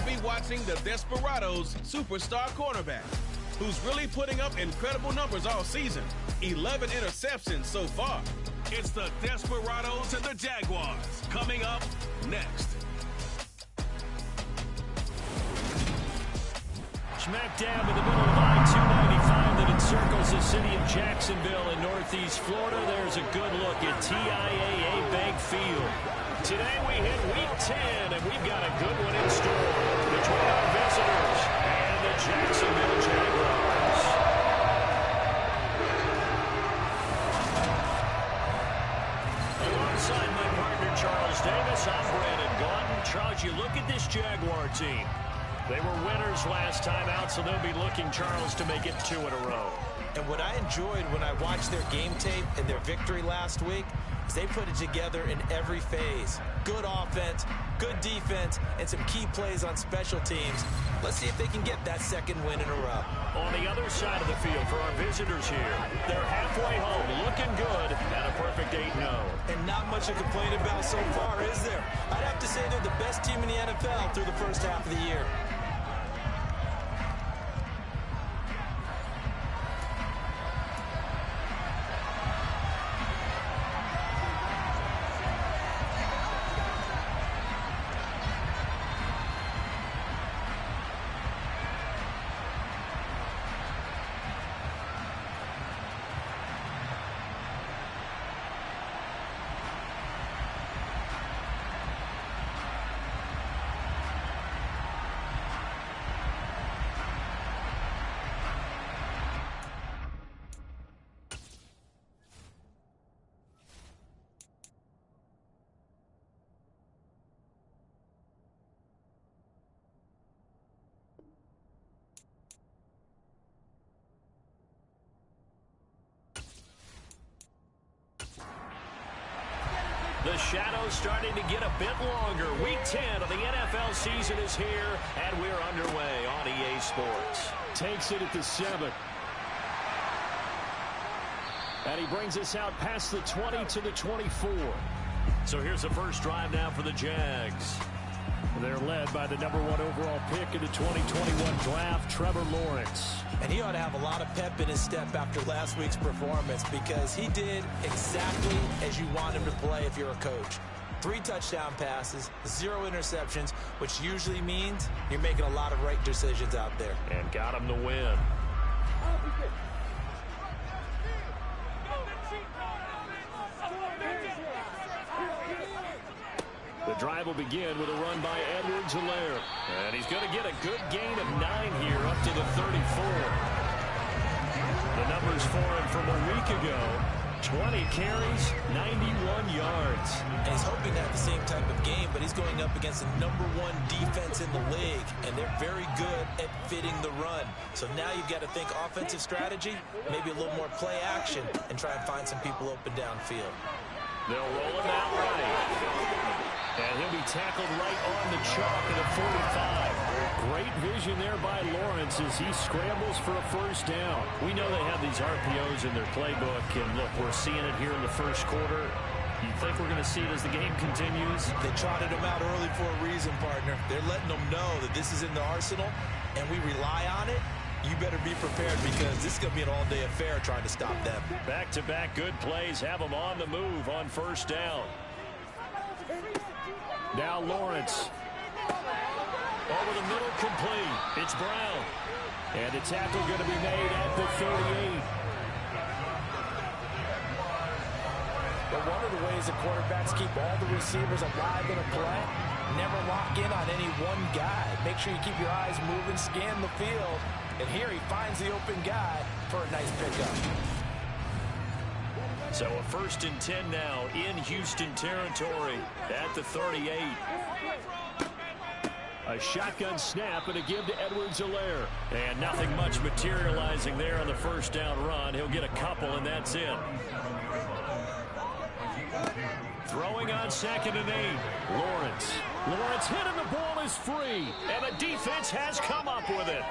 We'll be watching the Desperados superstar cornerback, who's really putting up incredible numbers all season. 11 interceptions so far. It's the Desperados and the Jaguars coming up next. Smack dab in the middle of I-295 that encircles the city of Jacksonville in northeast Florida. There's a good look at TIAA Bank Field. Today we hit Week 10, and we've got a good one in store between our visitors and the Jacksonville Jaguars. Alongside my partner Charles Davis, I'm Brandon Gaudin. Charles, you look at this Jaguar team. They were winners last time out, so they'll be looking, Charles, to make it 2 in a row. And what I enjoyed when I watched their game tape and their victory last week is they put it together in every phase. Good offense, good defense, and some key plays on special teams. Let's see if they can get that second win in a row. On the other side of the field for our visitors here, they're halfway home, looking good at a perfect 8-0. And not much to complain about so far, is there? I'd have to say they're the best team in the NFL through the first half of the year. The shadow's starting to get a bit longer. Week 10 of the NFL season is here, and we're underway on EA Sports. Takes it at the 7. And he brings us out past the 20 to the 24. So here's the first drive now for the Jags. They're led by the #1 overall pick in the 2021 draft, Trevor Lawrence. And he ought to have a lot of pep in his step after last week's performance because he did exactly as you want him to play if you're a coach. 3 touchdown passes, 0 interceptions, which usually means you're making a lot of right decisions out there. And got him the win. The drive will begin with a run by Edwards-Helaire. And he's going to get a good gain of 9 here up to the 34. The numbers for him from a week ago: 20 carries, 91 yards. And he's hoping to have the same type of game, but he's going up against the #1 defense in the league, and they're very good at fitting the run. So now you've got to think offensive strategy, maybe a little more play action, and try and find some people open downfield. They'll roll him out right. And he'll be tackled right on the chalk at a 45. Great vision there by Lawrence as he scrambles for a first down. We know they have these RPOs in their playbook, and look, we're seeing it here in the first quarter. You think we're going to see it as the game continues? They trotted him out early for a reason, partner. They're letting them know that this is in the arsenal, and we rely on it. You better be prepared because this is going to be an all-day affair trying to stop them. Back-to-back good plays have them on the move on first down. Now Lawrence. Over the middle, complete. It's Brown. And the tackle going to be made at the 38. But one of the ways the quarterbacks keep all the receivers alive in a play, never lock in on any one guy. Make sure you keep your eyes moving, scan the field. And here he finds the open guy for a nice pickup. So a 1st and 10 now in Houston territory at the 38. A shotgun snap and a give to Edwards-Helaire. And nothing much materializing there on the first down run. He'll get a couple, and that's it. Throwing on 2nd and 8. Lawrence. Lawrence hit and the ball is free. And the defense has come up with it.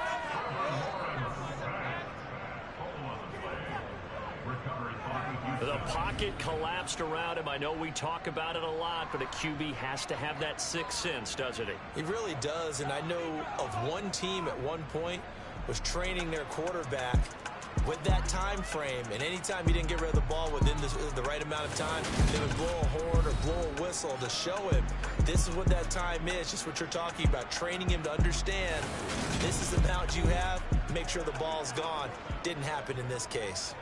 The pocket collapsed around him. I know we talk about it a lot, but a QB has to have that sixth sense, doesn't he? He really does, and I know of one team at one point was training their quarterback with that time frame, and anytime he didn't get rid of the ball within the right amount of time, they would blow a horn or blow a whistle to show him this is what that time is, just what you're talking about, training him to understand this is the amount you have, make sure the ball's gone. Didn't happen in this case.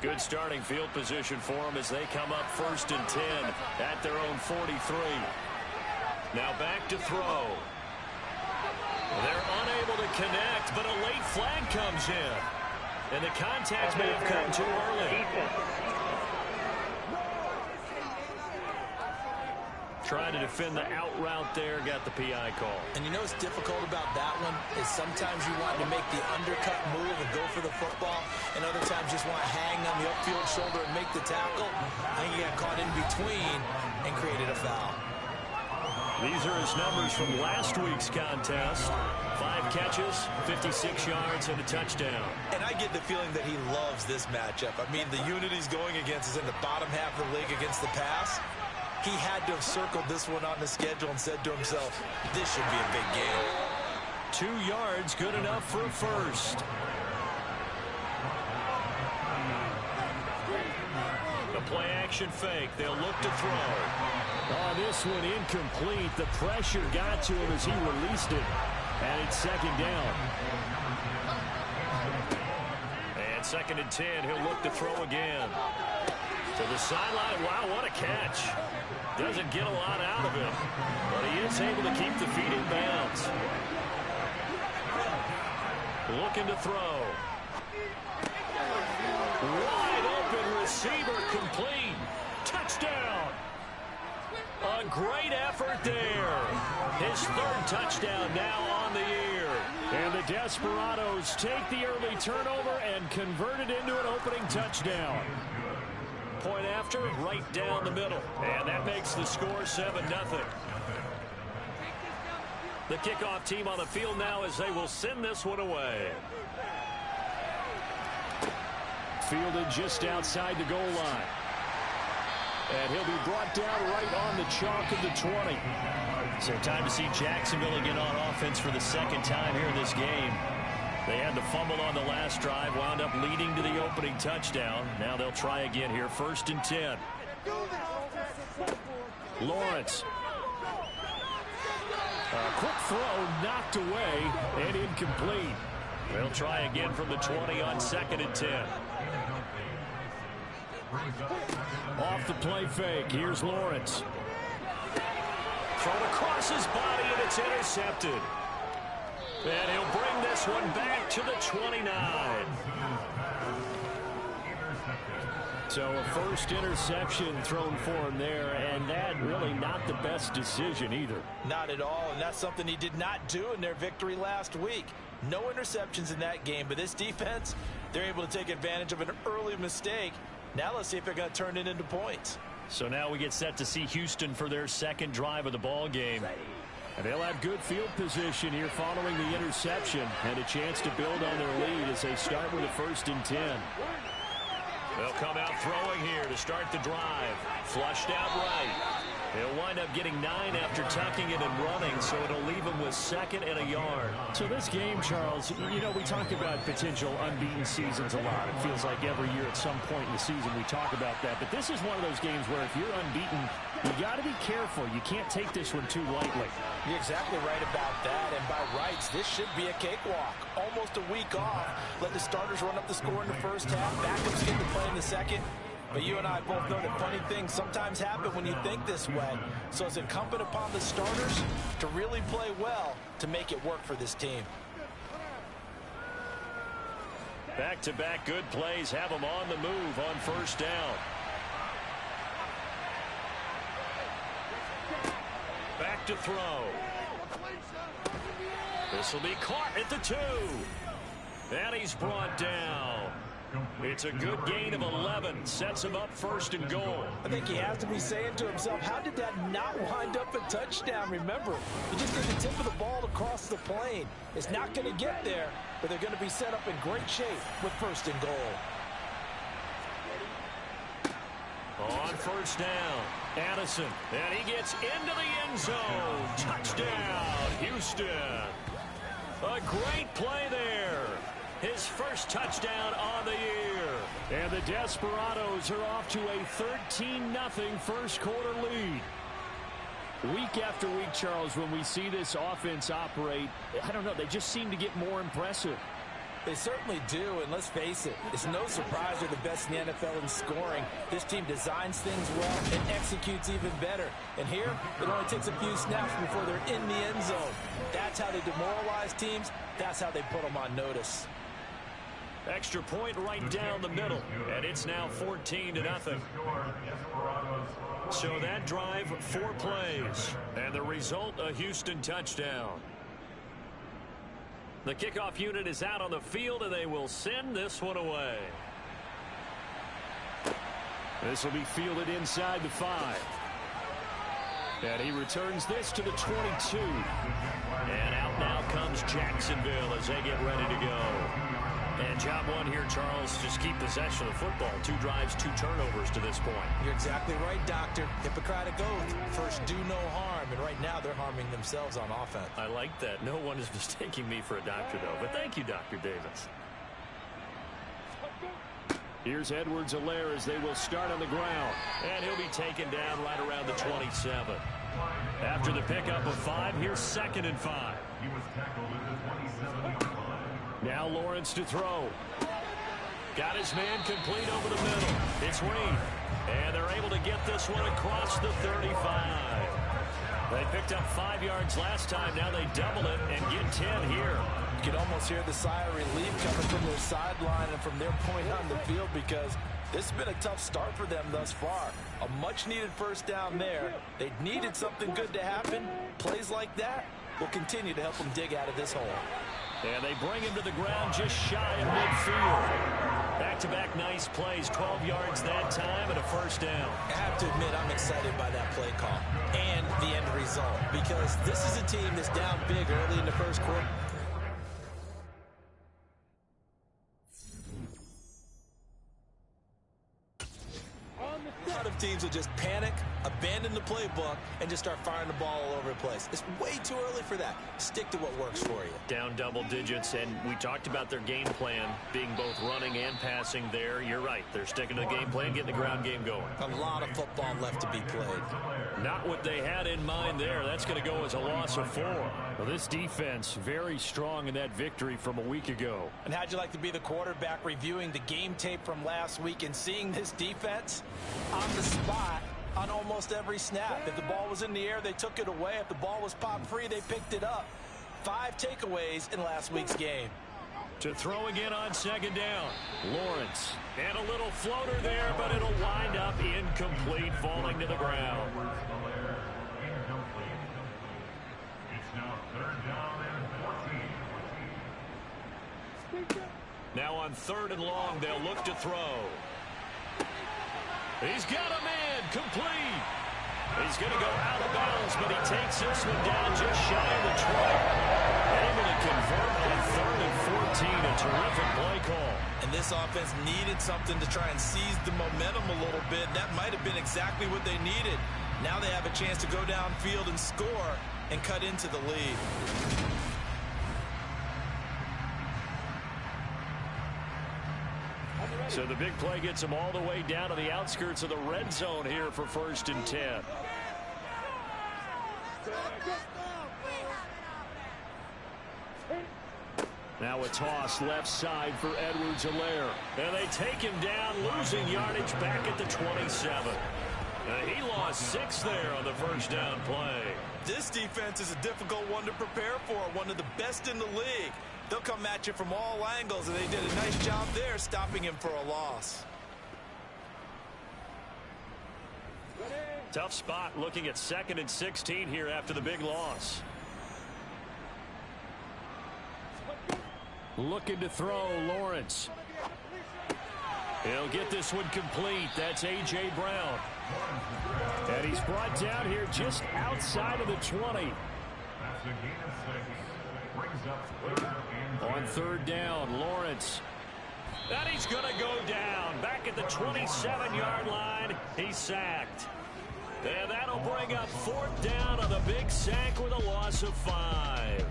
Good starting field position for them as they come up 1st and 10 at their own 43. Now back to throw. They're unable to connect, but a late flag comes in. And the contact may have come too early. Trying to defend the out route there, got the PI call. And you know what's difficult about that one is sometimes you want to make the undercut move and go for the football, and other times just want to hang on the upfield shoulder and make the tackle. I think he got caught in between and created a foul. These are his numbers from last week's contest. 5 catches, 56 yards, and a touchdown. And I get the feeling that he loves this matchup. I mean, the unit he's going against is in the bottom half of the league against the pass. He had to have circled this one on the schedule and said to himself, this should be a big game. 2 yards, good enough for a first. The play action fake. They'll look to throw. Oh, this one incomplete. The pressure got to him as he released it. And it's 2nd down. And 2nd and 10. He'll look to throw again. To the sideline. Wow, what a catch. Doesn't get a lot out of him, but he is able to keep the feet in bounds. Looking to throw. Wide open receiver, complete. Touchdown. A great effort there. His 3rd touchdown now on the year. And the Desperados take the early turnover and convert it into an opening touchdown. Point after, right down the middle. And that makes the score 7-0. The kickoff team on the field now as they will send this one away. Fielded just outside the goal line. And he'll be brought down right on the chalk of the 20. So time to see Jacksonville again on offense for the 2nd time here in this game. They had the fumble on the last drive, wound up leading to the opening touchdown. Now they'll try again here, 1st and 10. Lawrence. A quick throw knocked away and incomplete. They'll try again from the 20 on 2nd and 10. Off the play fake, here's Lawrence. Thrown across his body and it's intercepted. And he'll bring this one back to the 29. So a first interception thrown for him there, and that really not the best decision either. Not at all, and that's something he did not do in their victory last week. No interceptions in that game, but this defense, they're able to take advantage of an early mistake. Now let's see if they're going to turn it into points. So now we get set to see Houston for their 2nd drive of the ball game. And they'll have good field position here following the interception and a chance to build on their lead as they start with a 1st and 10. They'll come out throwing here to start the drive. Flushed out right. He'll wind up getting 9 after tucking it and running, so it'll leave him with 2nd and a yard. So this game, Charles, you know, we talk about potential unbeaten seasons a lot. It feels like every year at some point in the season we talk about that. But this is one of those games where if you're unbeaten, you got to be careful. You can't take this one too lightly. You're exactly right about that, and by rights, this should be a cakewalk. Almost a week off. Let the starters run up the score in the first half. Backups get to play in the second. But you and I both know that funny things sometimes happen when you think this way. So it's incumbent upon the starters to really play well to make it work for this team. Back-to-back good plays have them on the move on 1st down. Back to throw. This will be caught at the 2. And he's brought down. It's a good gain of 11. Sets him up first and goal. I think he has to be saying to himself, how did that not wind up a touchdown? Remember, you just get the tip of the ball across the plane. It's not going to get there, but they're going to be set up in great shape with first and goal. On first down, Addison, and he gets into the end zone. Touchdown, Houston. A great play there. His first touchdown on the year. And the Desperados are off to a 13-0 first quarter lead. Week after week, Charles, when we see this offense operate, I don't know, they just seem to get more impressive. They certainly do, and let's face it, it's no surprise they're the best in the NFL in scoring. This team designs things well and executes even better. And here, it only takes a few snaps before they're in the end zone. That's how they demoralize teams. That's how they put them on notice. Extra point right down the middle, and it's now 14-0. So that drive, 4 plays, and the result, a Houston touchdown. The kickoff unit is out on the field, and they will send this one away. This will be fielded inside the 5. And he returns this to the 22. And out now comes Jacksonville as they get ready to go. And job one here, Charles, just keep possession of the football. 2 drives, 2 turnovers to this point. You're exactly right, Doctor. Hippocratic oath. First, do no harm. And right now, they're harming themselves on offense. I like that. No one is mistaking me for a doctor, though. But thank you, Dr. Davis. Here's Edwards-Helaire as they will start on the ground. And he'll be taken down right around the 27. After the pickup of 5, here's 2nd and 5. He was tackled at the 27. Now Lawrence to throw. Got his man complete over the middle. It's Reed. And they're able to get this one across the 35. They picked up 5 yards last time. Now they double it and get 10 here. You can almost hear the sigh of relief coming from their sideline and from their point on the field, because this has been a tough start for them thus far. A much-needed first down there. They needed something good to happen. Plays like that will continue to help them dig out of this hole. And they bring him to the ground just shy of midfield. Back-to-back nice plays, 12 yards that time and a first down. I have to admit, I'm excited by that play call and the end result, because this is a team that's down big early in the first quarter. A lot of teams will just panic, abandon the playbook, and just start firing the ball all over the place. It's way too early for that. Stick to what works for you. Down double digits, and we talked about their game plan being both running and passing there. You're right. They're sticking to the game plan, getting the ground game going. A lot of football left to be played. Not what they had in mind there. That's going to go as a loss of 4. Well, this defense very strong in that victory from a week ago. And how'd you like to be the quarterback reviewing the game tape from last week and seeing this defense on the spot on almost every snap? If the ball was in the air, they took it away. If the ball was popped free, they picked it up. 5 takeaways in last week's game. To throw again on 2nd down. Lawrence. And a little floater there, but it'll wind up incomplete, falling to the ground. It's now 3rd down and 14. Now on 3rd and long, they'll look to throw. He's got a man complete. He's going to go out of bounds, but he takes this one down just shy of the 20. Able to convert on 3rd and 14. A terrific play call. And this offense needed something to try and seize the momentum a little bit. That might have been exactly what they needed. Now they have a chance to go downfield and score and cut into the lead. So the big play gets them all the way down to the outskirts of the red zone here for 1st and 10. Now a toss left side for Edwards-Helaire. And they take him down, losing yardage back at the 27. He lost 6 there on the first down play. This defense is a difficult one to prepare for, one of the best in the league. They'll come at you from all angles, and they did a nice job there stopping him for a loss. Tough spot looking at 2nd and 16 here after the big loss. Looking to throw, Lawrence. He'll get this one complete. That's A.J. Brown. And he's brought down here just outside of the 20. That's a gain of 6. Brings up 3rd and 10. On 3rd down, Lawrence. And he's going to go down. Back at the 27-yard line, he's sacked. And that'll bring up 4th down on the big sack with a loss of 5.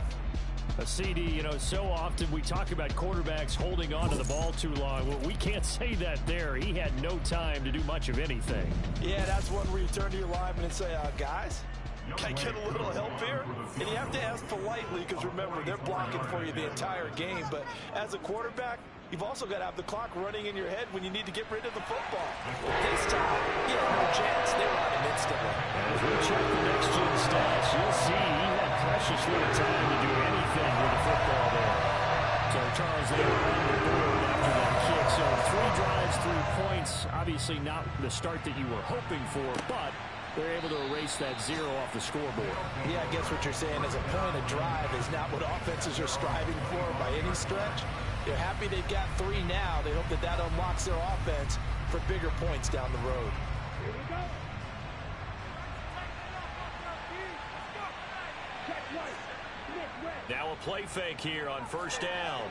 A CD, you know, so often we talk about quarterbacks holding on to the ball too long. Well, we can't say that there. He had no time to do much of anything. Yeah, that's one where you turn to your lineman and say, guys, can I get a little help here? And you have to ask politely because, remember, they're blocking for you the entire game. But as a quarterback, you've also got to have the clock running in your head when you need to get rid of the football. This time, he had no chance. They were on him instantly. As we check the next-gen stats, you'll see he had precious little time to do anything with the football there. So, Charles, they were on the board after that kick. So, 3 drives, 3 points. Obviously not the start that you were hoping for, but they're able to erase that 0 off the scoreboard. Yeah, I guess what you're saying is a point of drive is not what offenses are striving for by any stretch. They're happy they've got 3 now. They hope that that unlocks their offense for bigger points down the road. Here we go. Now a play fake here on 1st down.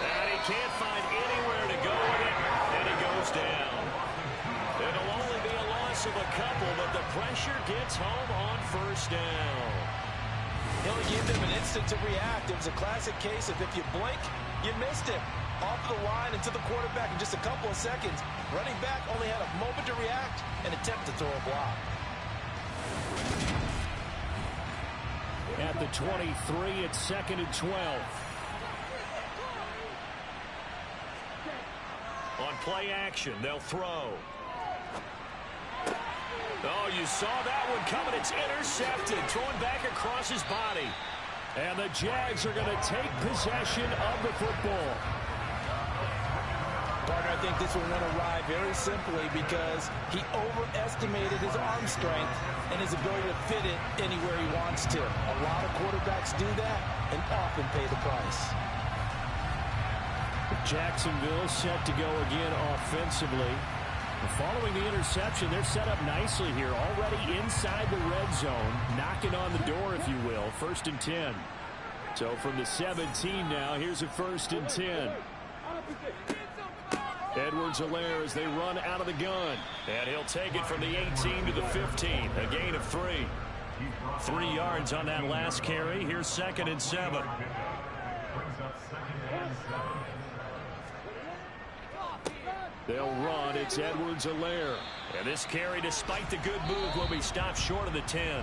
And he can't find anywhere to go with it, and he goes down. It'll only be a loss of a couple, but the pressure gets home on 1st down. He'll give them an instant to react. It was a classic case of if you blink, you missed him. Off the line and to the quarterback in just a couple of seconds. Running back only had a moment to react and attempt to throw a block. At the 23, it's 2nd and 12. On play action, they'll throw. Oh, you saw that one coming. It's intercepted. Thrown back across his body. And the Jags are going to take possession of the football. Partner, I think this one went awry very simply because he overestimated his arm strength and his ability to fit it anywhere he wants to. A lot of quarterbacks do that and often pay the price. Jacksonville set to go again offensively. Following the interception, they're set up nicely here, already inside the red zone, knocking on the door, if you will. 1st and 10. So from the 17 now, here's a 1st and 10. Edwards-Helaire as they run out of the gun. And he'll take it from the 18 to the 15, a gain of 3. 3 yards on that last carry. Here's 2nd and 7. Brings up 2nd and 7. They'll run. It's Edwards-Helaire. And this carry, despite the good move, will be stopped short of the 10.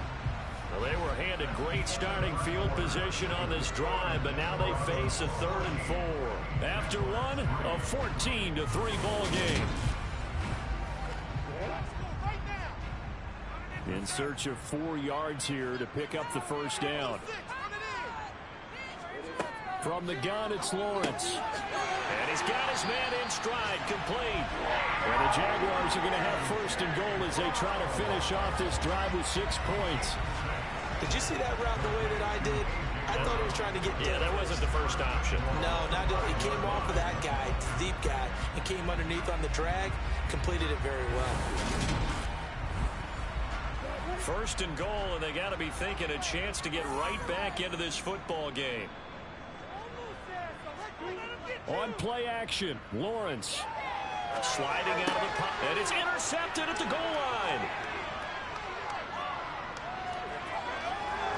Well, they were handed great starting field position on this drive, but now they face a 3rd and 4. After one, a 14-3 ball game. In search of 4 yards here to pick up the 1st down. From the gun, it's Lawrence. And he's got his man in stride, complete. And the Jaguars are going to have 1st and goal as they try to finish off this drive with 6 points. Did you see that route the way that I did? I thought he was trying to get Yeah, that wasn't the first option. No, not at all. He came off of that guy, the deep guy, and came underneath on the drag, completed it very well. 1st and goal, and they got to be thinking a chance to get right back into this football game. On play action, Lawrence sliding out of the pocket, and it's intercepted at the goal line.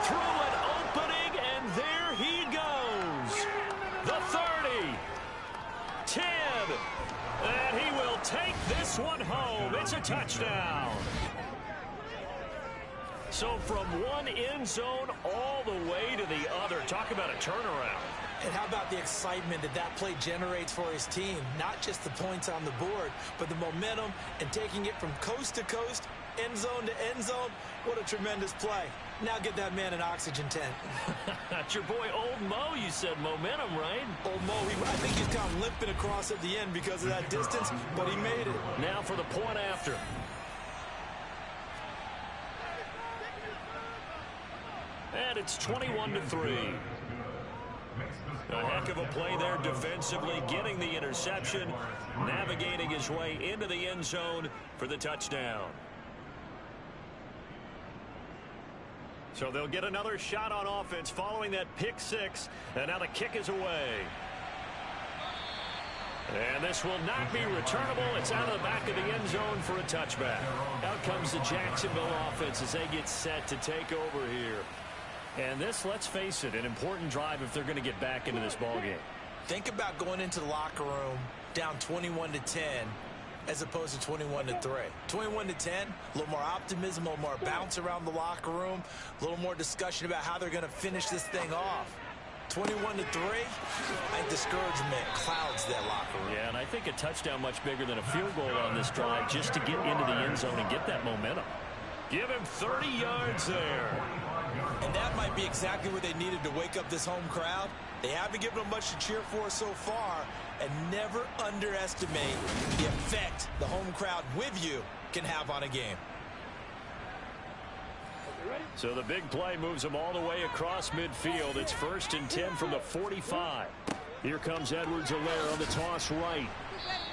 Through an opening, and there he goes. The 30, 10, and he will take this one home. It's a touchdown. So from one end zone all the way to the other. Talk about a turnaround. And how about the excitement that that play generates for his team? Not just the points on the board, but the momentum and taking it from coast to coast, end zone to end zone. What a tremendous play. Now get that man an oxygen tent. That's your boy Old Mo. You said momentum, right? Old Mo, I think he's kind of limping across at the end because of that distance, but he made it. Now for the point after. And it's 21-3. A heck of a play there defensively, getting the interception, navigating his way into the end zone for the touchdown. So they'll get another shot on offense following that pick six, and now the kick is away. And this will not be returnable. It's out of the back of the end zone for a touchback. Out comes the Jacksonville offense as they get set to take over here. And this, let's face it, an important drive if they're going to get back into this ballgame. Think about going into the locker room down 21-10 as opposed to 21-3. 21-10, a little more optimism, a little more bounce around the locker room, a little more discussion about how they're going to finish this thing off. 21-3, I think discouragement clouds that locker room. Yeah, and I think a touchdown much bigger than a field goal on this drive just to get into the end zone and get that momentum. Give him 30 yards there. And that might be exactly what they needed to wake up this home crowd. They haven't given them much to cheer for so far, and never underestimate the effect the home crowd with you can have on a game. So the big play moves them all the way across midfield. It's 1st and 10 from the 45. Here comes Edwards-Helaire on the toss right.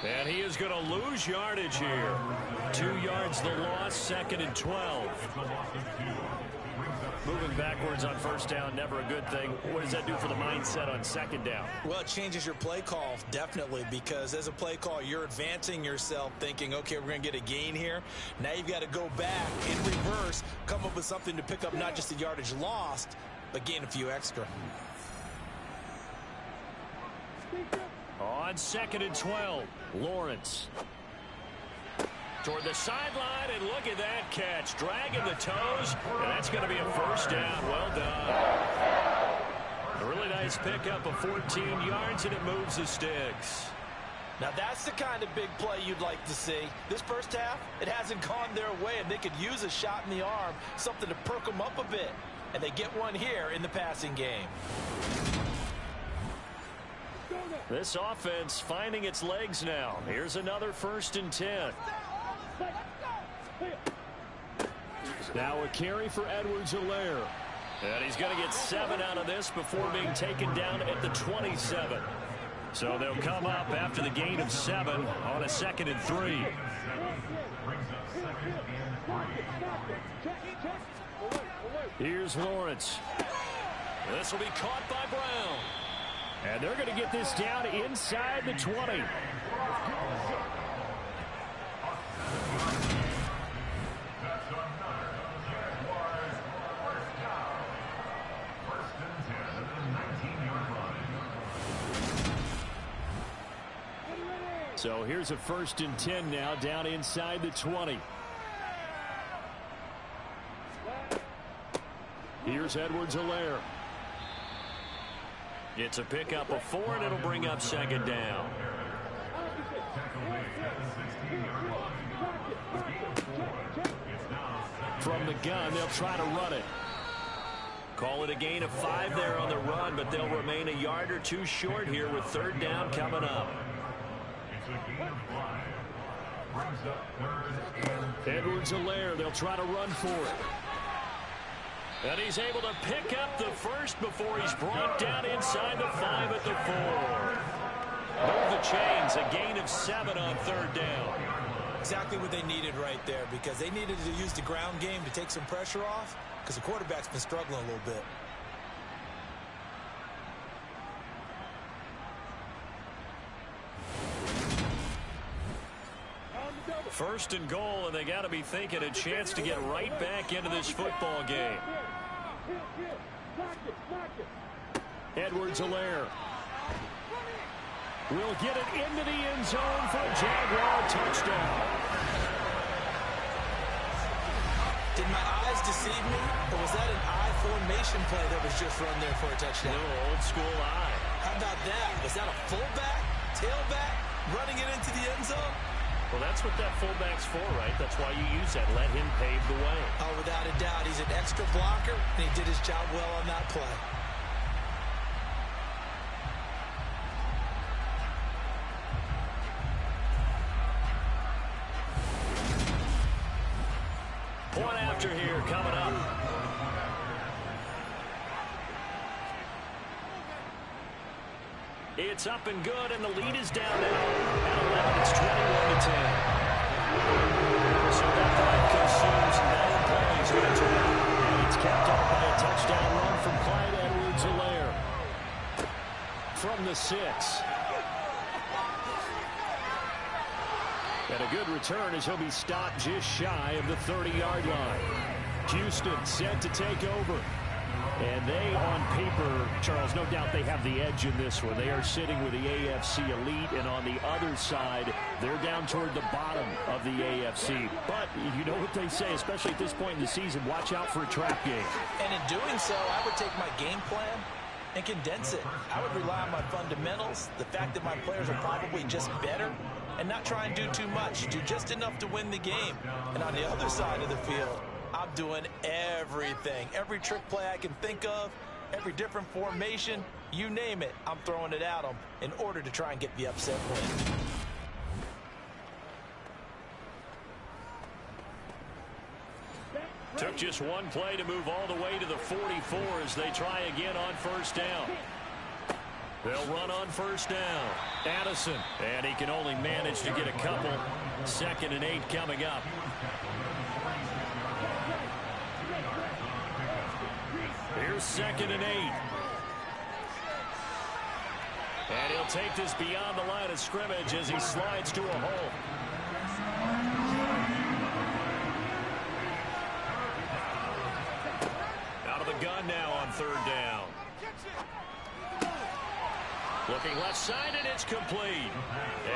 And he is going to lose yardage here. 2 yards the loss, 2nd and 12. Moving backwards on 1st down, never a good thing. What does that do for the mindset on 2nd down? Well, it changes your play call, definitely, because as a play call, you're advancing yourself thinking, okay, we're going to get a gain here. Now you've got to go back in reverse, come up with something to pick up not just the yardage lost, but gain a few extra. On 2nd and 12, Lawrence. Toward the sideline, and look at that catch. Dragging the toes, and that's going to be a 1st down. Well done. A really nice pickup of 14 yards, and it moves the sticks. Now that's the kind of big play you'd like to see. This first half, it hasn't gone their way, and they could use a shot in the arm, something to perk them up a bit. And they get one here in the passing game. This offense finding its legs now. Here's another 1st and 10. Now a carry for Edwards-Helaire. And he's going to get 7 out of this before being taken down at the 27. So they'll come up after the gain of 7 on a 2nd and 3. Here's Lawrence. This will be caught by Brown. And they're going to get this down inside the 20. So here's a 1st and 10 now down inside the 20. Here's Edwards-Helaire. It's a pickup of 4, and it'll bring up 2nd down. From the gun, they'll try to run it. Call it a gain of 5 there on the run, but they'll remain a yard or 2 short here with 3rd down coming up. Edwards-Helaire, they'll try to run for it. And he's able to pick up the 1st before he's brought down inside the 5 at the 4. Move the chains, a gain of 7 on 3rd down. Exactly what they needed right there, because they needed to use the ground game to take some pressure off, because the quarterback's been struggling a little bit. 1st and goal, and they got to be thinking a chance to get right back into this football game. Edwards-Helaire will get it into the end zone for a Jaguar touchdown. Did my eyes deceive me, or was that an I formation play that was just run there for a touchdown? Little old school eye. How about that? Was that a fullback, tailback, running it into the end zone? Well, that's what that fullback's for, right? That's why you use that. Let him pave the way. Oh, without a doubt. He's an extra blocker, and he did his job well on that play. Point after here coming up. It's up and good, and the lead is down now. At 11, it's 21-10. So that drive consumes 9 plays to enter it. And it's capped off by a touchdown run from Clyde Edwards-Helaire. From the 6. And a good return as he'll be stopped just shy of the 30-yard line. Houston set to take over. And they, on paper, Charles, no doubt they have the edge in this one. They are sitting with the AFC elite, and on the other side, they're down toward the bottom of the AFC. But you know what they say, especially at this point in the season, watch out for a trap game. And in doing so, I would take my game plan and condense it. I would rely on my fundamentals, the fact that my players are probably just better, and not try and do too much. Do just enough to win the game. And on the other side of the field, I'm doing everything. Every trick play I can think of, every different formation, you name it, I'm throwing it at them in order to try and get the upset win. Took just one play to move all the way to the 44 as they try again on first down. They'll run on first down. Addison, and he can only manage to get a couple. 2nd and 8 coming up. Here's 2nd and 8. And he'll take this beyond the line of scrimmage as he slides to a hole. Out of the gun now on 3rd down. Looking left side, and it's complete.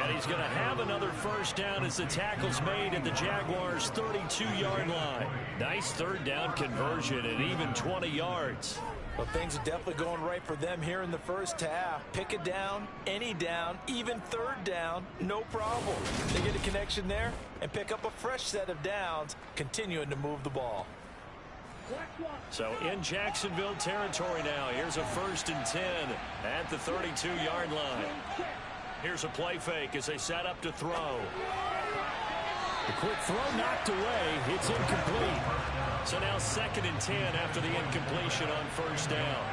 And he's going to have another first down as the tackle's made at the Jaguars' 32-yard line. Nice 3rd down conversion and even 20 yards. Well, things are definitely going right for them here in the first half. Pick a down, any down, even 3rd down, no problem. They get a connection there and pick up a fresh set of downs, continuing to move the ball. So in Jacksonville territory now. Here's a 1st and 10 at the 32-yard line. Here's a play fake as they set up to throw. The quick throw knocked away. It's incomplete. So now 2nd and 10 after the incompletion on first down.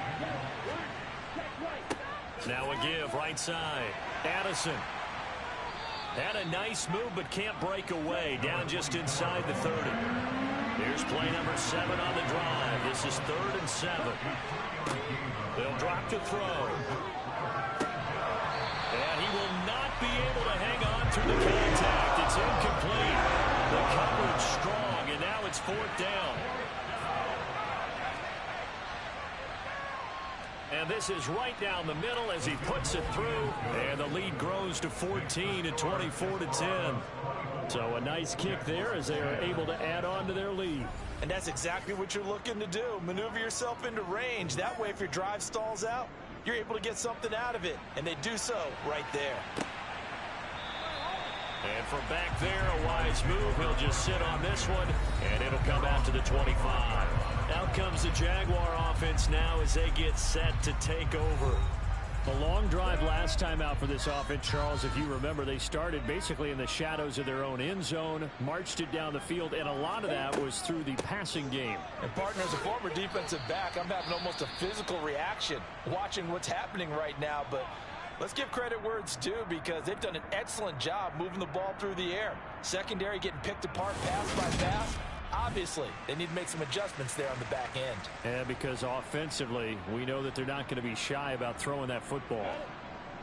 Now a give right side. Addison. Had a nice move but can't break away. Down just inside the 30. Here's play number 7 on the drive. This is 3rd and 7. They'll drop to throw. And he will not be able to hang on through the contact. It's incomplete. The coverage strong, and now it's 4th down. And this is right down the middle as he puts it through. And the lead grows to 14 at 24-10. So a nice kick there as they are able to add on to their lead. And that's exactly what you're looking to do. Maneuver yourself into range. That way, if your drive stalls out, you're able to get something out of it. And they do so right there. And from back there, a wise move. He'll just sit on this one, and it'll come out to the 25. Out comes the Jaguar offense now as they get set to take over. A long drive last time out for this offense, Charles. If you remember, they started basically in the shadows of their own end zone, marched it down the field, and a lot of that was through the passing game. And partner, as a former defensive back, I'm having almost a physical reaction watching what's happening right now. But let's give credit where it's due because they've done an excellent job moving the ball through the air. Secondary getting picked apart pass by pass. Obviously, they need to make some adjustments there on the back end. And because offensively, we know that they're not going to be shy about throwing that football.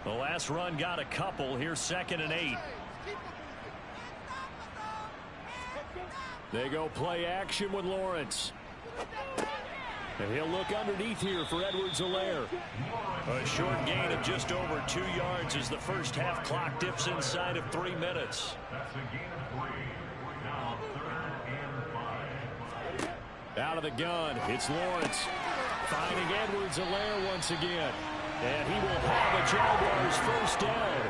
The last run got a couple. Here's 2nd and 8. They go play action with Lawrence. And he'll look underneath here for Edwards-Helaire. A short gain of just over 2 yards as the first half clock dips inside of 3 minutes. That's a gain of 3. Now 3rd and 5. Out of the gun, it's Lawrence. Finding Edwards-Helaire once again. And he will have a Jaguars first down.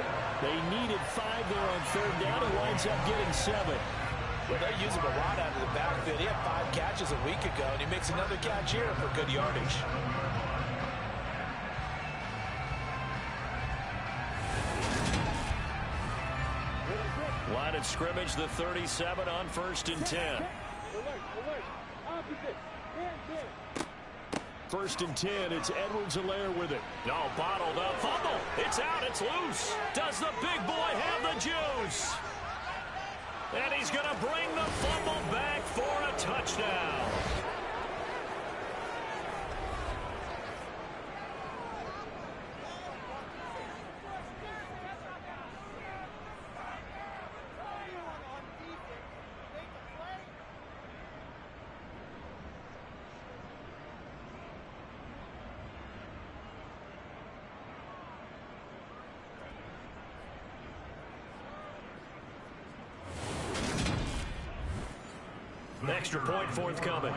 They needed 5 there on 3rd down. He winds up getting 7. Well, they use him a lot out of the backfield. He had 5 catches a week ago, and he makes another catch here for good yardage. Line of scrimmage, the 37 on 1st and 10. 1st and 10. It's Edwards-Helaire with it. No, bottled up. Fumble. It's out. It's loose. Does the big boy have the juice? And he's going to bring the fumble back for a touchdown. Extra point forthcoming.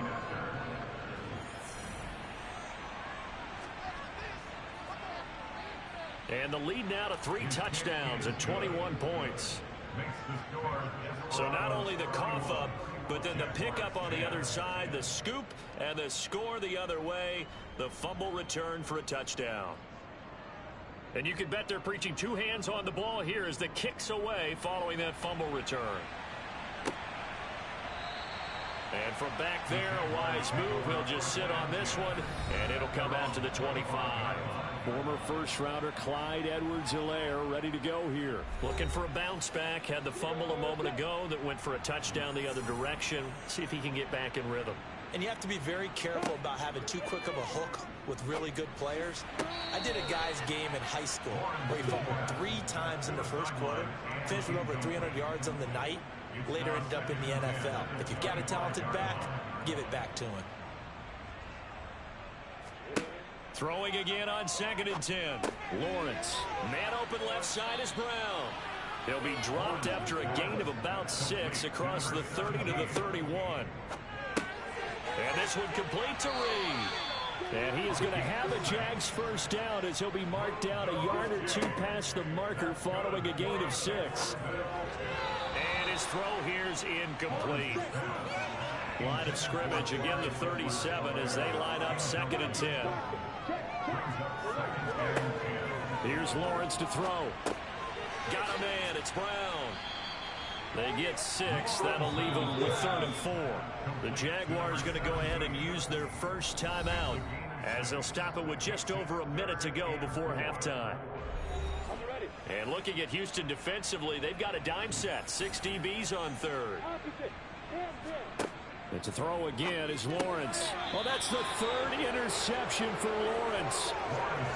And the lead now to 3 touchdowns and 21 points. So not only the cough up, but then the pickup on the other side, the scoop, and the score the other way, the fumble return for a touchdown. And you can bet they're preaching 2 hands on the ball here as the kick's away following that fumble return. And from back there, a wise move. He'll just sit on this one, and it'll come out to the 25. Former first-rounder Clyde Edwards-Helaire ready to go here. Looking for a bounce back. Had the fumble a moment ago that went for a touchdown the other direction. See if he can get back in rhythm. And you have to be very careful about having too quick of a hook with really good players. I did a guy's game in high school where he fumbled 3 times in the first quarter, finished with over 300 yards on the night, later ended up in the NFL. If you've got a talented back, give it back to him. Throwing again on 2nd and 10. Lawrence. Man open left side is Brown. He'll be dropped after a gain of about 6 across the 30 to the 31. And this one complete to Reed. And he is going to have a Jags first down as he'll be marked down a yard or 2 past the marker following a gain of 6. And his throw here's incomplete. Line of scrimmage, again the 37 as they line up 2nd and 10. Here's Lawrence to throw. Got a man, it's Brown. They get 6. That'll leave them with 3rd and 4. The Jaguars going to go ahead and use their first timeout as they'll stop it with just over a minute to go before halftime. And looking at Houston defensively, they've got a dime set. 6 DBs on 3rd. It's a throw again is Lawrence. Well, that's the 3rd interception for Lawrence.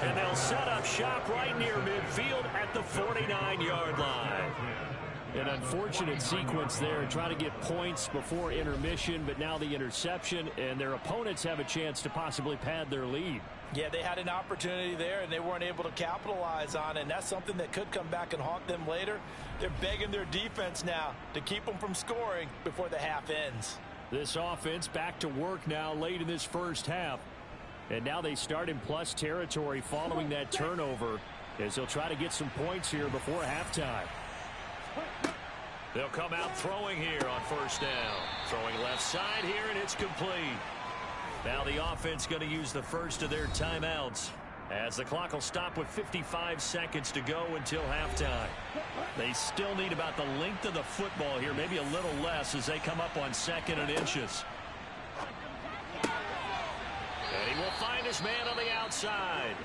And they'll set up shop right near midfield at the 49-yard line. An unfortunate sequence there, trying to get points before intermission, but now the interception, and their opponents have a chance to possibly pad their lead. Yeah, they had an opportunity there, and they weren't able to capitalize on it, and that's something that could come back and haunt them later. They're begging their defense now to keep them from scoring before the half ends. This offense back to work now late in this first half. And now they start in plus territory following that turnover as they'll try to get some points here before halftime. They'll come out throwing here on 1st down. Throwing left side here, and it's complete. Now the offense going to use the first of their timeouts as the clock will stop with 55 seconds to go until halftime. They still need about the length of the football here, maybe a little less as they come up on 2nd and inches. And he will find his man on the outside.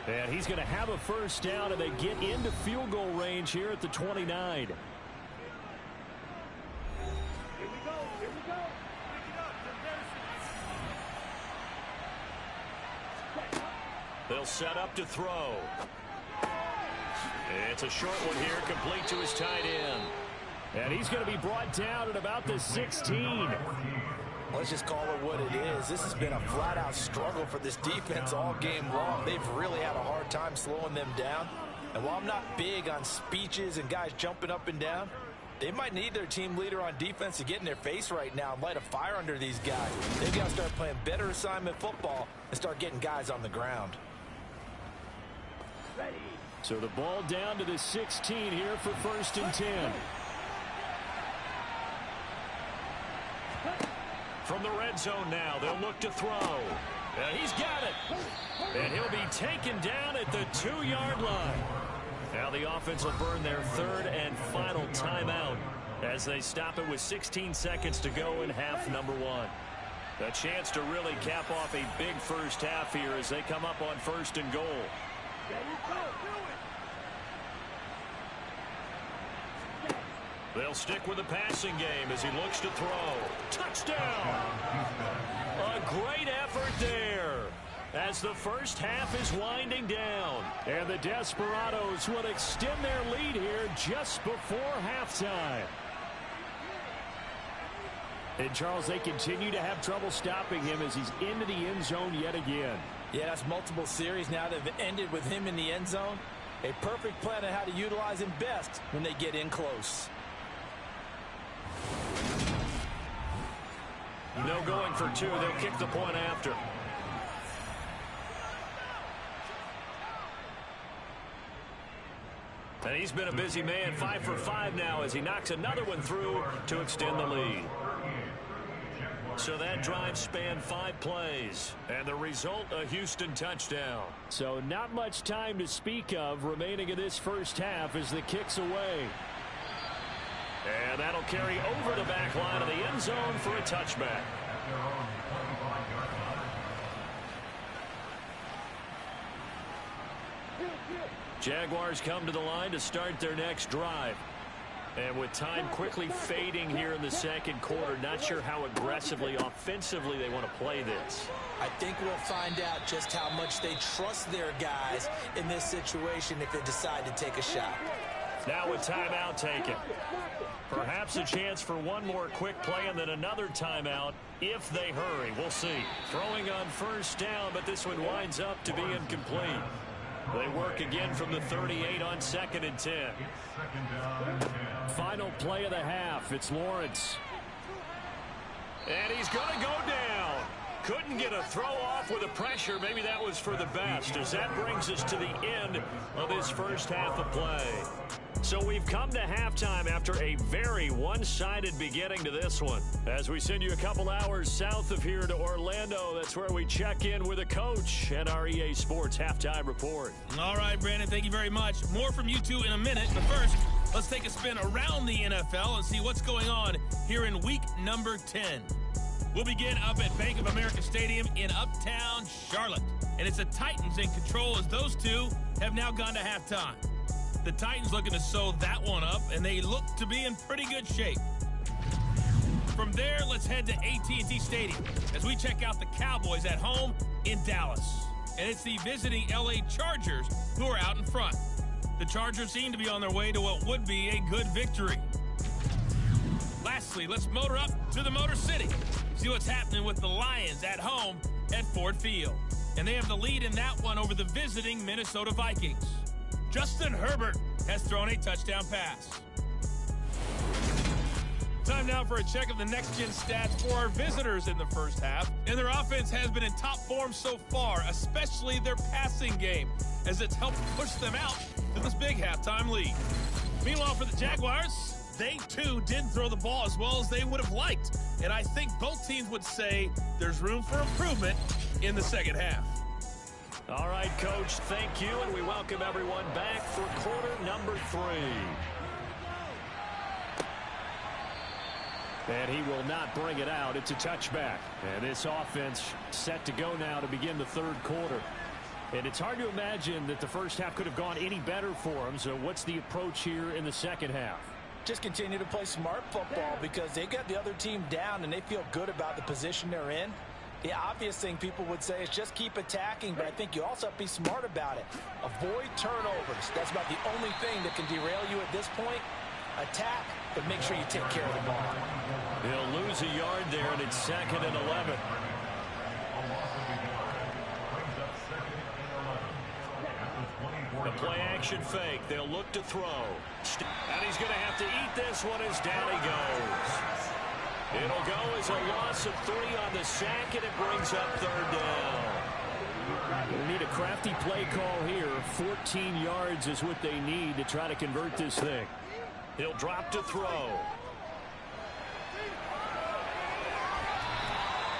And he's going to have a first down, and they get into field goal range here at the 29. They'll set up to throw. It's a short one here, complete to his tight end. And he's going to be brought down at about the 16. Let's just call it what it is. This has been a flat-out struggle for this defense all game long. They've really had a hard time slowing them down. And while I'm not big on speeches and guys jumping up and down, they might need their team leader on defense to get in their face right now and light a fire under these guys. They've got to start playing better assignment football and start getting guys on the ground. So the ball down to the 16 here for 1st and 10. From the red zone now, they'll look to throw. And he's got it. And he'll be taken down at the 2-yard line. Now the offense will burn their 3rd and final timeout as they stop it with 16 seconds to go in half number 1. A chance to really cap off a big first half here as they come up on 1st and goal. They'll stick with the passing game as he looks to throw. Touchdown! A great effort there as the first half is winding down. And the Desperados will extend their lead here just before halftime. And, Charles, they continue to have trouble stopping him as he's into the end zone yet again. Yeah, that's multiple series now that have ended with him in the end zone. A perfect plan on how to utilize him best when they get in close. No going for 2. They'll kick the point after. And he's been a busy man, 5 for 5 now as he knocks another one through to extend the lead. So that drive spanned 5 plays, and the result, a Houston touchdown. So not much time to speak of remaining in this first half as the kick's away. And that'll carry over the back line of the end zone for a touchback. Jaguars come to the line to start their next drive. And with time quickly fading here in the second quarter, not sure how aggressively, offensively they want to play this. I think we'll find out just how much they trust their guys in this situation if they decide to take a shot. Now a timeout taken. Perhaps a chance for one more quick play and then another timeout if they hurry. We'll see. Throwing on 1st down, but this one winds up to be incomplete. They work again from the 38 on 2nd and 10. Final play of the half. It's Lawrence. And he's going to go down. Couldn't get a throw off with the pressure. Maybe that was for the best, as that brings us to the end of this first half of play. So we've come to halftime after a very one-sided beginning to this one. As we send you a couple hours south of here to Orlando, that's where we check in with a coach and our EA Sports Halftime Report. All right, Brandon, thank you very much. More from you two in a minute, but first, let's take a spin around the NFL and see what's going on here in week number 10. We'll begin up at Bank of America Stadium in Uptown Charlotte. And it's the Titans in control as those two have now gone to halftime. The Titans looking to sew that one up, and they look to be in pretty good shape. From there, let's head to AT&T Stadium as we check out the Cowboys at home in Dallas. And it's the visiting LA Chargers who are out in front. The Chargers seem to be on their way to what would be a good victory. Lastly, let's motor up to the Motor City. See what's happening with the Lions at home at Ford Field. And they have the lead in that one over the visiting Minnesota Vikings. Justin Herbert has thrown a touchdown pass. Time now for a check of the next-gen stats for our visitors in the first half. And their offense has been in top form so far, especially their passing game, as it's helped push them out to this big halftime lead. Meanwhile, for the Jaguars, they too didn't throw the ball as well as they would have liked. And I think both teams would say there's room for improvement in the second half. All right, Coach, thank you, and we welcome everyone back for quarter number 3. And he will not bring it out. It's a touchback. And this offense set to go now to begin the third quarter. And it's hard to imagine that the first half could have gone any better for them. So what's the approach here in the second half? Just continue to play smart football because they got the other team down and they feel good about the position they're in. The obvious thing people would say is just keep attacking, but I think you also have to be smart about it. Avoid turnovers. That's about the only thing that can derail you at this point. Attack, but make sure you take care of the ball. He'll lose a yard there, and it's 2nd and 11. The play-action fake. They'll look to throw. And he's going to have to eat this one as down he goes. It'll go as a loss of 3 on the sack, and it brings up 3rd down. They need a crafty play call here. 14 yards is what they need to try to convert this thing. He'll drop to throw.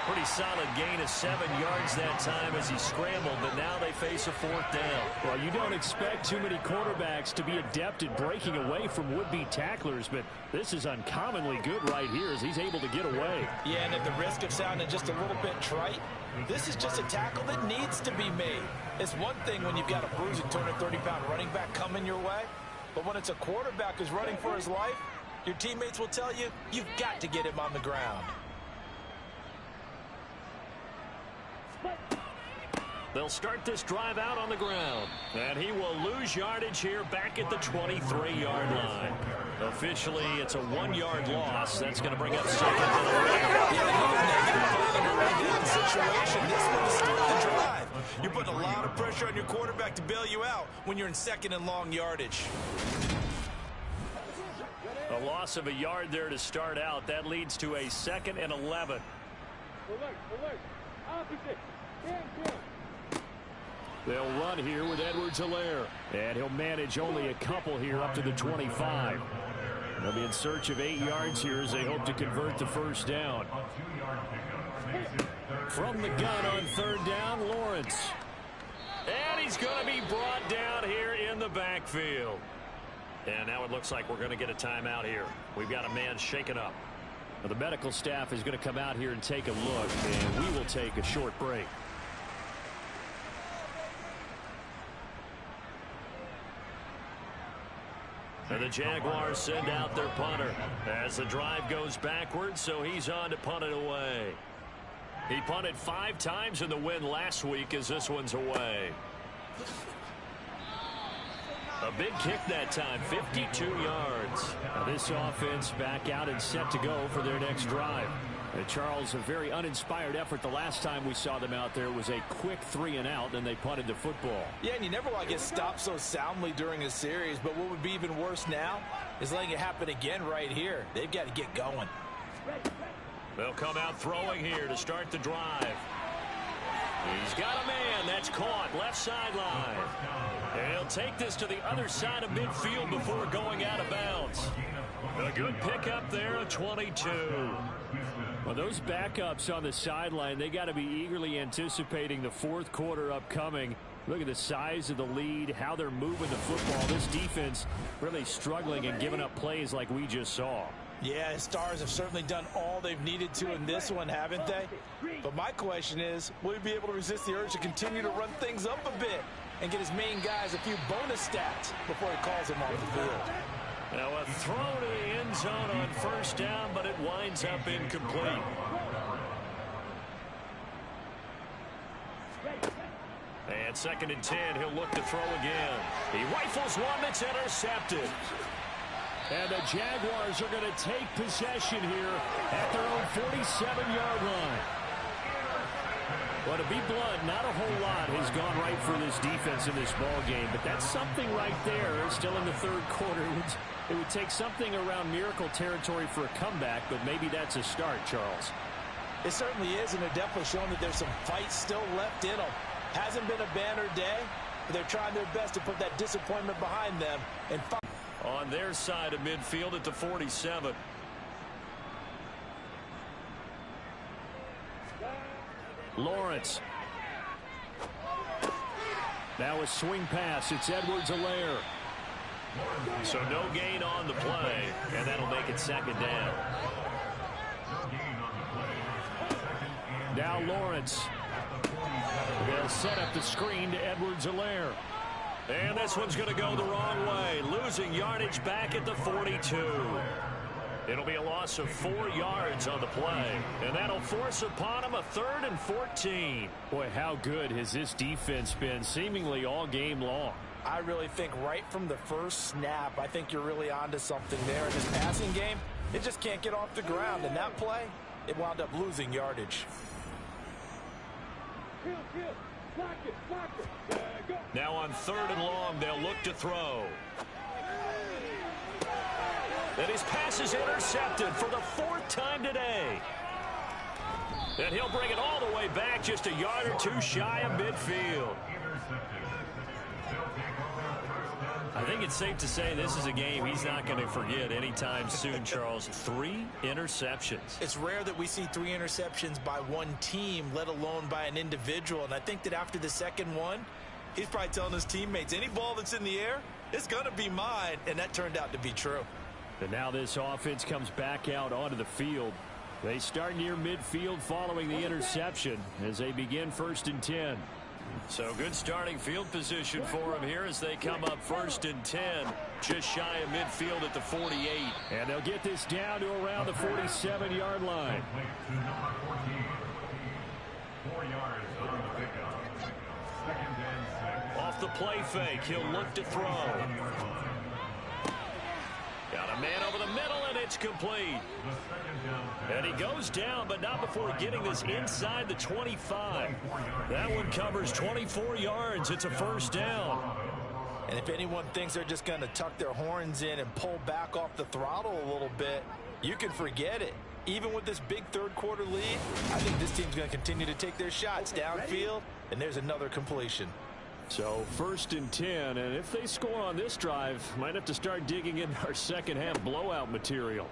Pretty solid gain of 7 yards that time as he scrambled, but now they face a 4th down. Well, you don't expect too many quarterbacks to be adept at breaking away from would-be tacklers, but this is uncommonly good right here as he's able to get away. Yeah, and at the risk of sounding just a little bit trite, this is just a tackle that needs to be made. It's one thing when you've got a bruising 230-pound running back coming your way, but when it's a quarterback who's running for his life, your teammates will tell you, you've got to get him on the ground. They'll start this drive out on the ground. And he will lose yardage here back at the 23-yard line. Officially, it's a 1-yard loss. That's going to bring up 2nd and 11. Situation. This one is still the drive. You're putting a lot of pressure on your quarterback to bail you out when you're in 2nd and long yardage. A loss of a yard there to start out. That leads to a 2nd and 11. They'll run here with Edwards-Helaire. And he'll manage only a couple here up to the 25. They'll be in search of 8 yards here as they hope to convert the 1st down. From the gun on 3rd down, Lawrence. And he's going to be brought down here in the backfield. And now it looks like we're going to get a timeout here. We've got a man shaken up. Well, the medical staff is going to come out here and take a look, and we will take a short break. And the Jaguars send out their punter as the drive goes backwards, so he's on to punt it away. He punted 5 times in the win last week as this one's away. A big kick that time, 52 yards. Now this offense back out and set to go for their next drive. Charles, a very uninspired effort. The last time we saw them out there was a quick 3-and-out, then they punted the football. Yeah, and you never want to get stopped so soundly during a series, but what would be even worse now is letting it happen again right here. They've got to get going. They'll come out throwing here to start the drive. He's got a man that's caught left sideline. And he'll take this to the other side of midfield before going out of bounds. A good pickup there, a 22. Well, those backups on the sideline, they got to be eagerly anticipating the 4th quarter upcoming. Look at the size of the lead, how they're moving the football. This defense really struggling and giving up plays like we just saw. Yeah, the Stars have certainly done all they've needed to in this one, haven't they? But my question is, will he be able to resist the urge to continue to run things up a bit and get his main guys a few bonus stats before he calls him off the field? Now a throw to the end zone on 1st down, but it winds up incomplete. And 2nd and 10, he'll look to throw again. He rifles one that's intercepted. And the Jaguars are going to take possession here at their own 47-yard line. Well, to be blunt, not a whole lot has gone right for this defense in this ball game, but that's something right there. Still in the 3rd quarter. It would take something around miracle territory for a comeback, but maybe that's a start, Charles. It certainly is, and they're definitely showing that there's some fight still left in them. Hasn't been a banner day, but they're trying their best to put that disappointment behind them and fight. On their side of midfield at the 47. Lawrence. Now a swing pass. It's Edwards-Helaire. So no gain on the play, and that'll make it 2nd down. Now Lawrence. They'll set up the screen to Edwards-Helaire. And this one's going to go the wrong way, losing yardage back at the 42. It'll be a loss of 4 yards on the play, and that'll force upon him a 3rd and 14. Boy, how good has this defense been seemingly all game long? I really think right from the first snap, I think you're really onto something there. In this passing game, it just can't get off the ground. And that play, it wound up losing yardage. Now on 3rd and long, they'll look to throw. And his pass is intercepted for the 4th time today. And he'll bring it all the way back just a yard or two shy of midfield. I think it's safe to say this is a game he's not going to forget anytime soon, Charles. 3 interceptions. It's rare that we see 3 interceptions by one team, let alone by an individual. And I think that after the second one, he's probably telling his teammates, any ball that's in the air, it's going to be mine. And that turned out to be true. And now this offense comes back out onto the field. They start near midfield following the interception as they begin 1st and 10. So good starting field position for him here as they come up 1st and 10. Just shy of midfield at the 48. And they'll get this down to around the 47-yard line. 4 yards on the pickup. 2nd and 6. Off the play fake, he'll look to throw. Got a man over the middle, and it's complete. And he goes down, but not before getting this inside the 25. That one covers 24 yards. It's a 1st down. And if anyone thinks they're just going to tuck their horns in and pull back off the throttle a little bit, you can forget it. Even with this big 3rd quarter lead, I think this team's going to continue to take their shots downfield, and there's another completion. So 1st and 10, and if they score on this drive, might have to start digging in our second-half blowout material.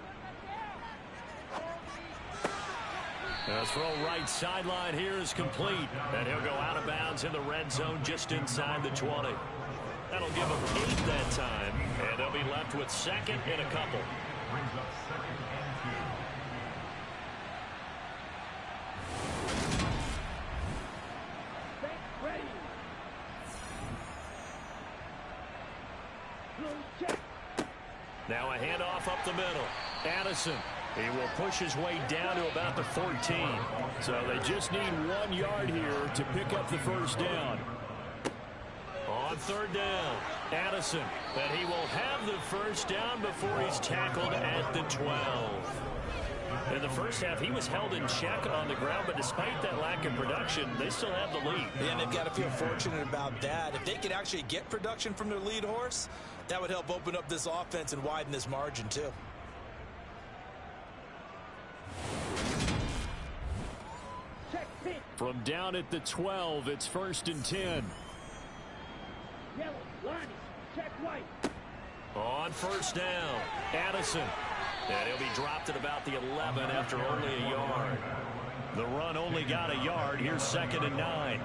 The throw right sideline here is complete, and he'll go out of bounds in the red zone just inside the 20. That'll give them 8 that time, and they'll be left with 2nd and a couple. Brings up 2nd and 2. Now a handoff up the middle. Addison. He will push his way down to about the 14. So they just need 1 yard here to pick up the 1st down. On 3rd down, Addison. And he will have the 1st down before he's tackled at the 12. In the first half, he was held in check on the ground, but despite that lack of production, they still have the lead. And they've got to feel fortunate about that. If they could actually get production from their lead horse, that would help open up this offense and widen this margin, too. From down at the 12, it's 1st and 10. Yellow, line, check white. On 1st down, Addison. And he'll be dropped at about the 11 after only a yard. The run only got a yard. Here's 2nd and 9.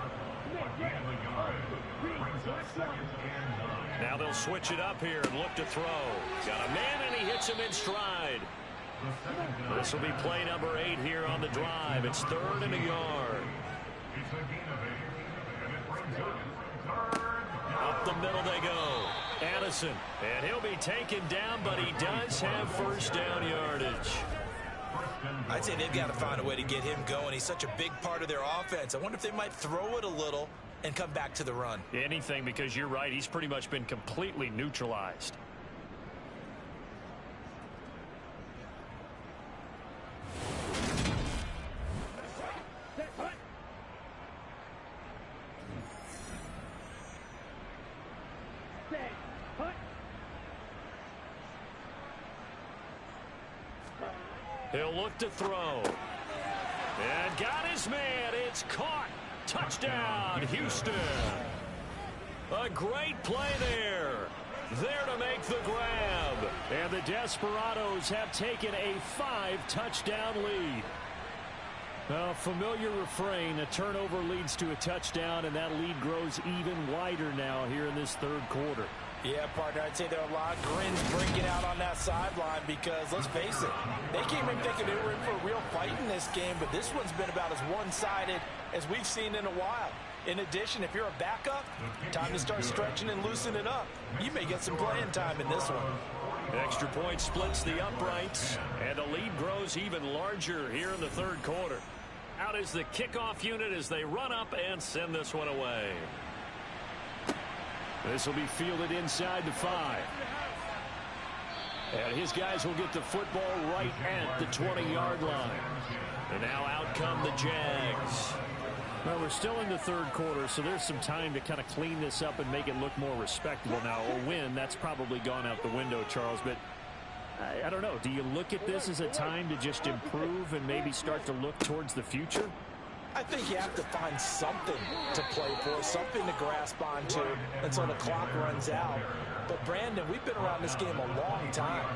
Now they'll switch it up here and look to throw. Got a man, and he hits him in stride. This will be play number 8 here on the drive. It's 3rd and a yard. Up the middle they go. Addison, and he'll be taken down, but he does have 1st down yardage. I'd say they've got to find a way to get him going. He's such a big part of their offense. I wonder if they might throw it a little and come back to the run. Anything, because you're right, he's pretty much been completely neutralized. He'll look to throw. And got his man. It's caught. Touchdown, Houston. A great play there. There to make the grab. And the Desperados have taken a 5-touchdown lead. A familiar refrain. A turnover leads to a touchdown, and that lead grows even wider now here in this 3rd quarter. Yeah, partner, I'd say there are a lot of grins breaking out on that sideline because, let's face it, they came in thinking they were in for a real fight in this game, but this one's been about as one-sided as we've seen in a while. In addition, if you're a backup, time to start stretching and loosening up. You may get some playing time in this one. Extra point splits the uprights, and the lead grows even larger here in the 3rd quarter. Out is the kickoff unit as they run up and send this one away. This will be fielded inside the 5. And his guys will get the football right at the 20-yard line. And now out come the Jags. Well, we're still in the 3rd quarter, so there's some time to kind of clean this up and make it look more respectable now. A win, that's probably gone out the window, Charles. But I don't know. Do you look at this as a time to just improve and maybe start to look towards the future? I think you have to find something to play for, something to grasp onto until the clock runs out. But, Brandon, we've been around this game a long time.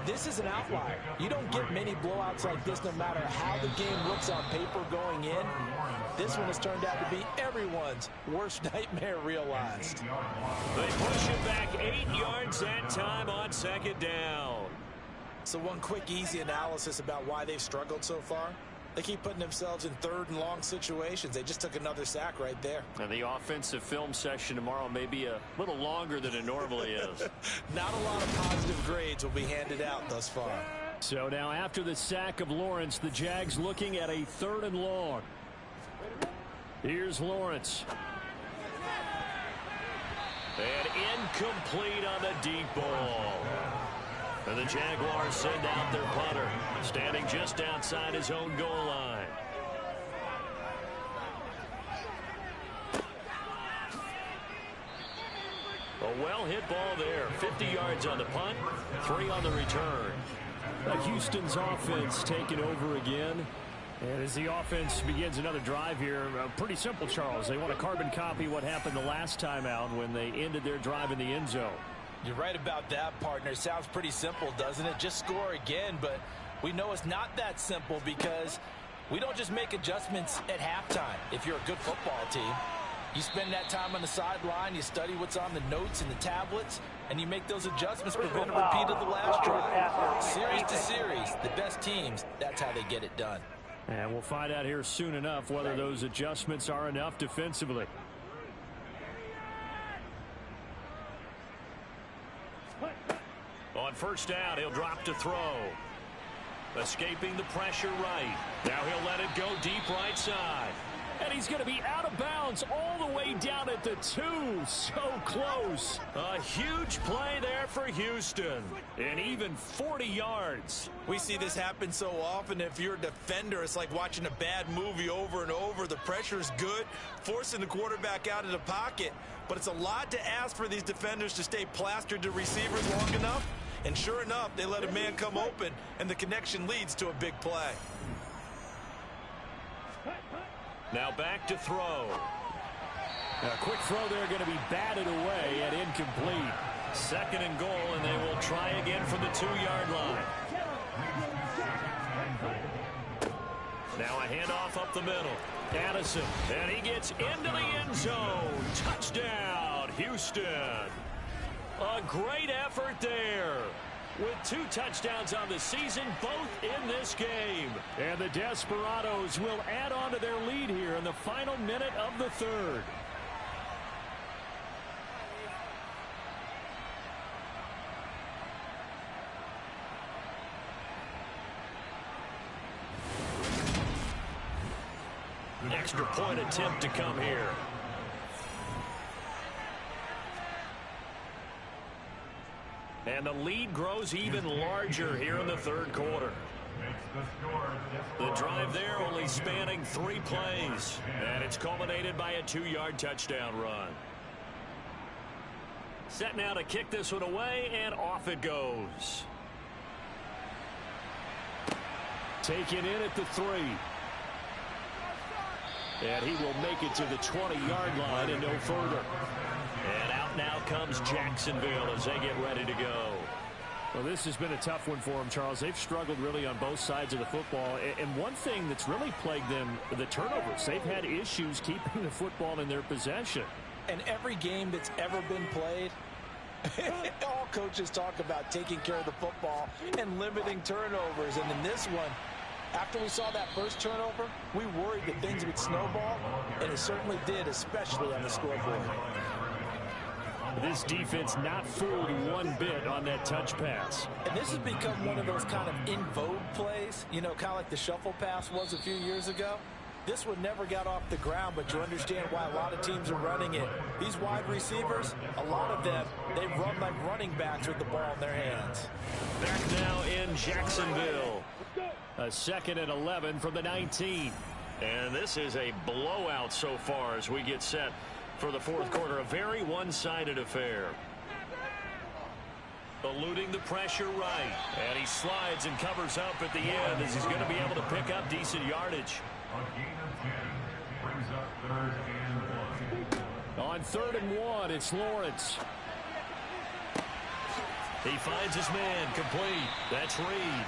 This is an outlier. You don't get many blowouts like this no matter how the game looks on paper going in. This one has turned out to be everyone's worst nightmare realized. They push it back 8 yards that time on second down. So one quick, easy analysis about why they've struggled so far. They keep putting themselves in third and long situations. They just took another sack right there. And the offensive film session tomorrow may be a little longer than it normally is. Not a lot of positive grades will be handed out thus far. So now after the sack of Lawrence, the Jags looking at a 3rd and long. Here's Lawrence. And incomplete on the deep ball. And the Jaguars send out their punter, standing just outside his own goal line. A well-hit ball there. 50 yards on the punt, 3 on the return. Houston's offense taking over again. And as the offense begins another drive here, pretty simple, Charles. They want to carbon copy what happened the last time out when they ended their drive in the end zone. You're right about that, partner. Sounds pretty simple, doesn't it? Just score again, but we know it's not that simple because we don't just make adjustments at halftime. If you're a good football team, you spend that time on the sideline, you study what's on the notes and the tablets, and you make those adjustments, prevent a repeat of the last drive. Series to series, the best teams, that's how they get it done. And we'll find out here soon enough whether those adjustments are enough defensively. On first down, he'll drop to throw. Escaping the pressure right. Now he'll let it go deep right side. And he's going to be out of bounds all the way down at the 2. So close. A huge play there for Houston. And even 40 yards. We see this happen so often. If you're a defender, it's like watching a bad movie over and over. The pressure is good, forcing the quarterback out of the pocket. But it's a lot to ask for these defenders to stay plastered to receivers long enough. And sure enough, they let a man come open, and the connection leads to a big play. Now back to throw. A quick throw there going to be batted away and incomplete. 2nd and goal, and they will try again from the 2-yard line. Now a handoff up the middle. Addison, and he gets into the end zone. Touchdown, Houston. A great effort there. With 2 touchdowns on the season, both in this game. And the Desperados will add on to their lead here in the final minute of the 3rd. Extra point attempt to come here. And the lead grows even larger here in the 3rd quarter. The drive there only spanning 3 plays. And it's culminated by a 2-yard touchdown run. Set now to kick this one away, and off it goes. Taken in at the 3. And he will make it to the 20-yard line and no further. And out now comes Jacksonville as they get ready to go. Well, this has been a tough one for them, Charles. They've struggled really on both sides of the football. And one thing that's really plagued them, the turnovers. They've had issues keeping the football in their possession. And every game that's ever been played, all coaches talk about taking care of the football and limiting turnovers. And in this one, after we saw that first turnover, we worried that things would snowball, and it certainly did, especially on the scoreboard. This defense not fooled one bit on that touch pass. And this has become one of those kind of in vogue plays, you know, kind of like the shuffle pass was a few years ago. This one never got off the ground, but you understand why a lot of teams are running it. These wide receivers, a lot of them, they run like running backs with the ball in their hands. Back now in Jacksonville. A 2nd and 11 from the 19. And this is a blowout so far as we get set for the 4th quarter. A very one-sided affair. Eluding the pressure right. And he slides and covers up at the end as he's going to be able to pick up decent yardage. A gain of 10 brings up 3rd and 1. On 3rd and 1, it's Lawrence. He finds his man complete. That's Reed.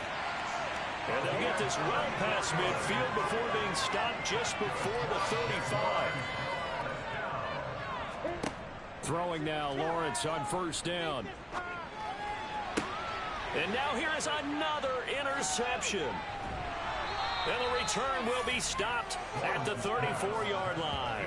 And they'll get this well past midfield before being stopped just before the 35. Throwing now, Lawrence on 1st down. And now here is another interception. And the return will be stopped at the 34-yard line.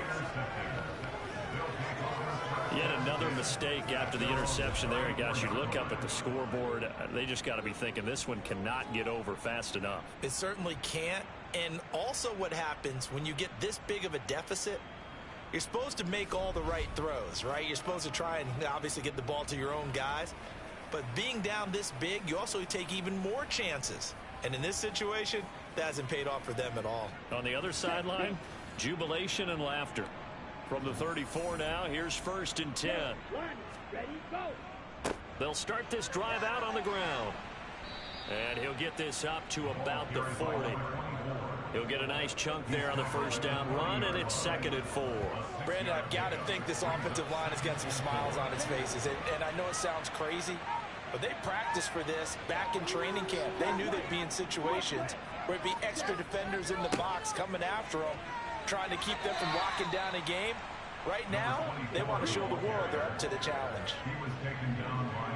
Yet another mistake after the interception there. And guys, you look up at the scoreboard, they just got to be thinking this one cannot get over fast enough. It certainly can't. And also what happens when you get this big of a deficit, you're supposed to make all the right throws, right? You're supposed to try and obviously get the ball to your own guys. But being down this big, you also take even more chances. And in this situation, that hasn't paid off for them at all. On the other sideline, jubilation and laughter. From the 34 now, here's 1st and 10. They'll start this drive out on the ground. And he'll get this up to about the 40. He'll get a nice chunk there on the 1st down run, and it's 2nd and 4. Brandon, I've got to think this offensive line has got some smiles on its faces. And I know it sounds crazy, but they practiced for this back in training camp. They knew they'd be in situations where it'd be extra defenders in the box coming after them, trying to keep them from locking down a game. Right now, they want to show the world they're up to the challenge. He was taken down by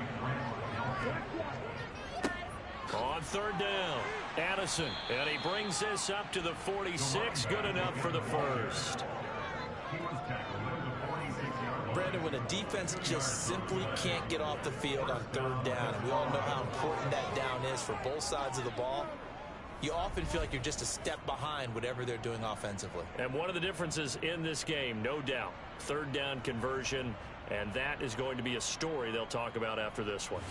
On 3rd down, Addison, and he brings this up to the 46, good enough for the 1st. He was tackled at the 46-yard. Brandon, when a defense just simply can't get off the field on 3rd down, and we all know how important that down is for both sides of the ball, you often feel like you're just a step behind whatever they're doing offensively. And one of the differences in this game, no doubt, 3rd down conversion, and that is going to be a story they'll talk about after this one.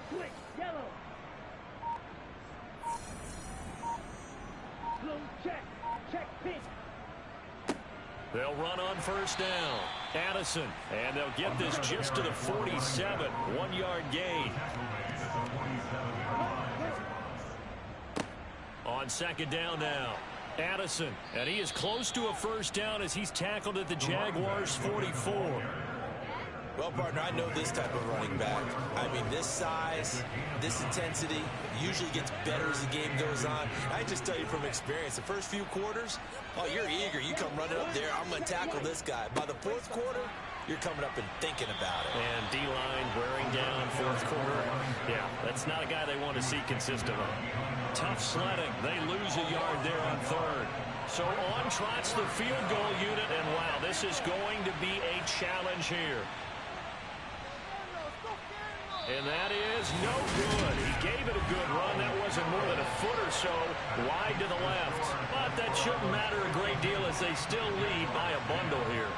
Quick, yellow. Blue, check pink. They'll run on 1st down. Addison, and they'll get this just to the 47, 1-yard gain. On 2nd down now, Addison, and he is close to a 1st down as he's tackled at the Jaguars' 44. Well, partner, I know this type of running back. I mean, this size, this intensity usually gets better as the game goes on. I just tell you from experience, the first few quarters, oh, you're eager. You come running up there, I'm going to tackle this guy. By the 4th quarter, you're coming up and thinking about it. And D-line wearing down 4th quarter. Yeah, that's not a guy they want to see consistently. Tough sledding. They lose a yard there on 3rd. So on trots the field goal unit, and wow, this is going to be a challenge here. And that is no good. He gave it a good run. That wasn't more than a foot or so wide to the left. But that shouldn't matter a great deal as they still lead by a bundle here.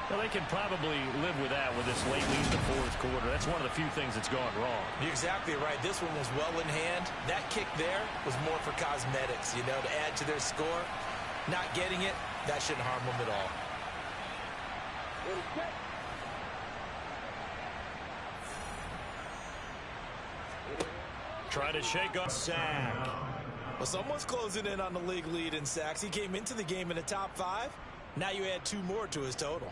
Well, they can probably live with that with this late lead in the 4th quarter. That's one of the few things that's gone wrong. You're exactly right. This one was well in hand. That kick there was more for cosmetics, you know, to add to their score. Not getting it, that shouldn't harm them at all. Try to shake up sack. Well, someone's closing in on the league lead in sacks. He came into the game in the top 5. Now you add 2 more to his total.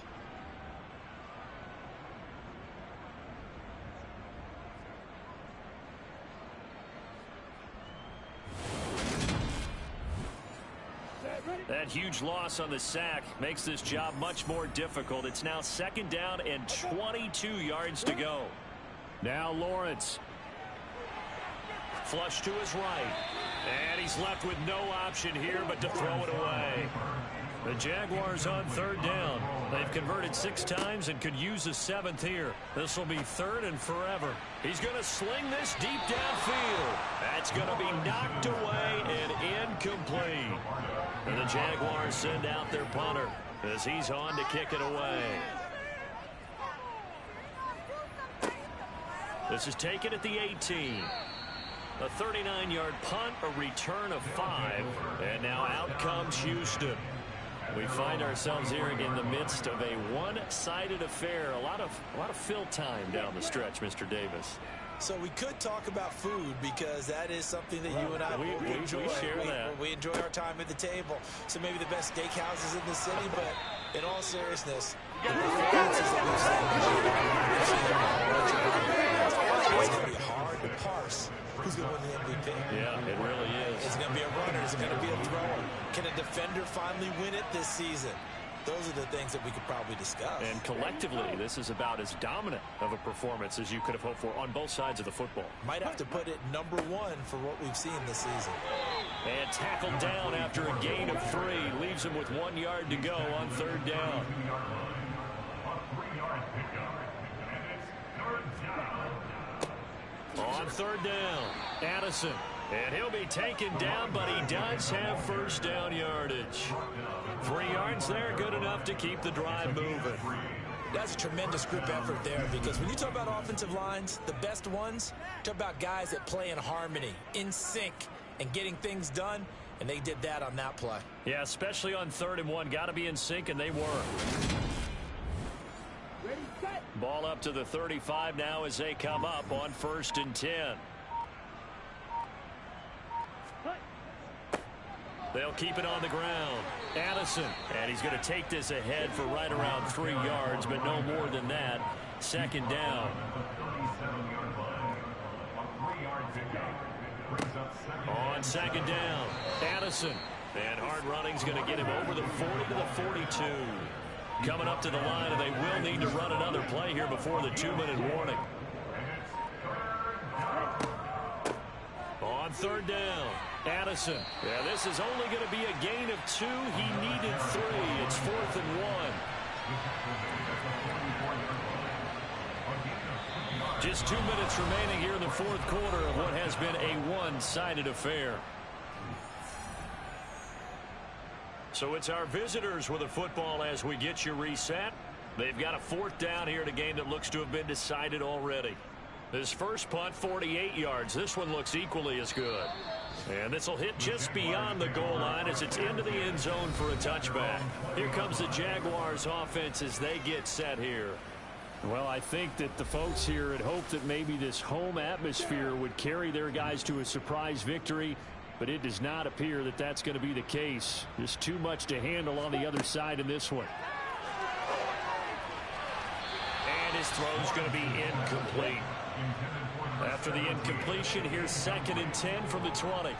That huge loss on the sack makes this job much more difficult. It's now 2nd down and 22 yards to go. Now Lawrence. Flush to his right. And he's left with no option here but to throw it away. The Jaguars on 3rd down. They've converted 6 times and could use a 7th here. This will be 3rd and forever. He's going to sling this deep downfield. That's going to be knocked away and incomplete. And the Jaguars send out their punter as he's on to kick it away. This is taken at the 18. A 39-yard punt, a return of 5. And now out comes Houston. We find ourselves here in the midst of a one-sided affair. A lot of fill time down the stretch, Mr. Davis. So we could talk about food because that is something that you and I enjoy. We share that. We enjoy our time at the table. So maybe the best steakhouses in the city, but in all seriousness, the performances that we've seen it's going to be hard to parse who's going to win the MVP. Yeah, it really is. Is it going to be a runner? Is it going to be a thrower? Can a defender finally win it this season? Those are the things that we could probably discuss. And collectively, this is about as dominant of a performance as you could have hoped for on both sides of the football. Might have to put it number one for what we've seen this season. And tackled down after a gain of 3. Leaves him with 1 yard to go on 3rd down. On 3rd down, Addison. And he'll be taken down, but he does have first down yardage. 3 yards there, good enough to keep the drive moving. That's a tremendous group effort there because when you talk about offensive lines, the best ones, talk about guys that play in harmony, in sync, and getting things done, and they did that on that play. Yeah, especially on 3rd and 1. Got to be in sync, and they were. Ready, set. Ball up to the 35 now as they come up on 1st and 10. They'll keep it on the ground. Addison, and he's going to take this ahead for right around 3 yards, but no more than that. 2nd down. On 2nd down, Addison. And hard running's going to get him over the 40 to the 42. Coming up to the line, and they will need to run another play here before the 2-minute warning. On 3rd down, Addison. Yeah, this is only going to be a gain of 2. He needed 3. It's 4th and 1. Just 2 minutes remaining here in the 4th quarter of what has been a one-sided affair. So it's our visitors with a football as we get you reset. They've got a 4th down here in a game that looks to have been decided already. His first punt, 48 yards. This one looks equally as good. And this will hit just beyond the goal line as it's into the end zone for a touchback. Here comes the Jaguars offense as they get set here. Well, I think that the folks here had hoped that maybe this home atmosphere would carry their guys to a surprise victory, but it does not appear that that's going to be the case. Just too much to handle on the other side in this one. And his throw's going to be incomplete. After the incompletion, here's 2nd and 10 from the 20.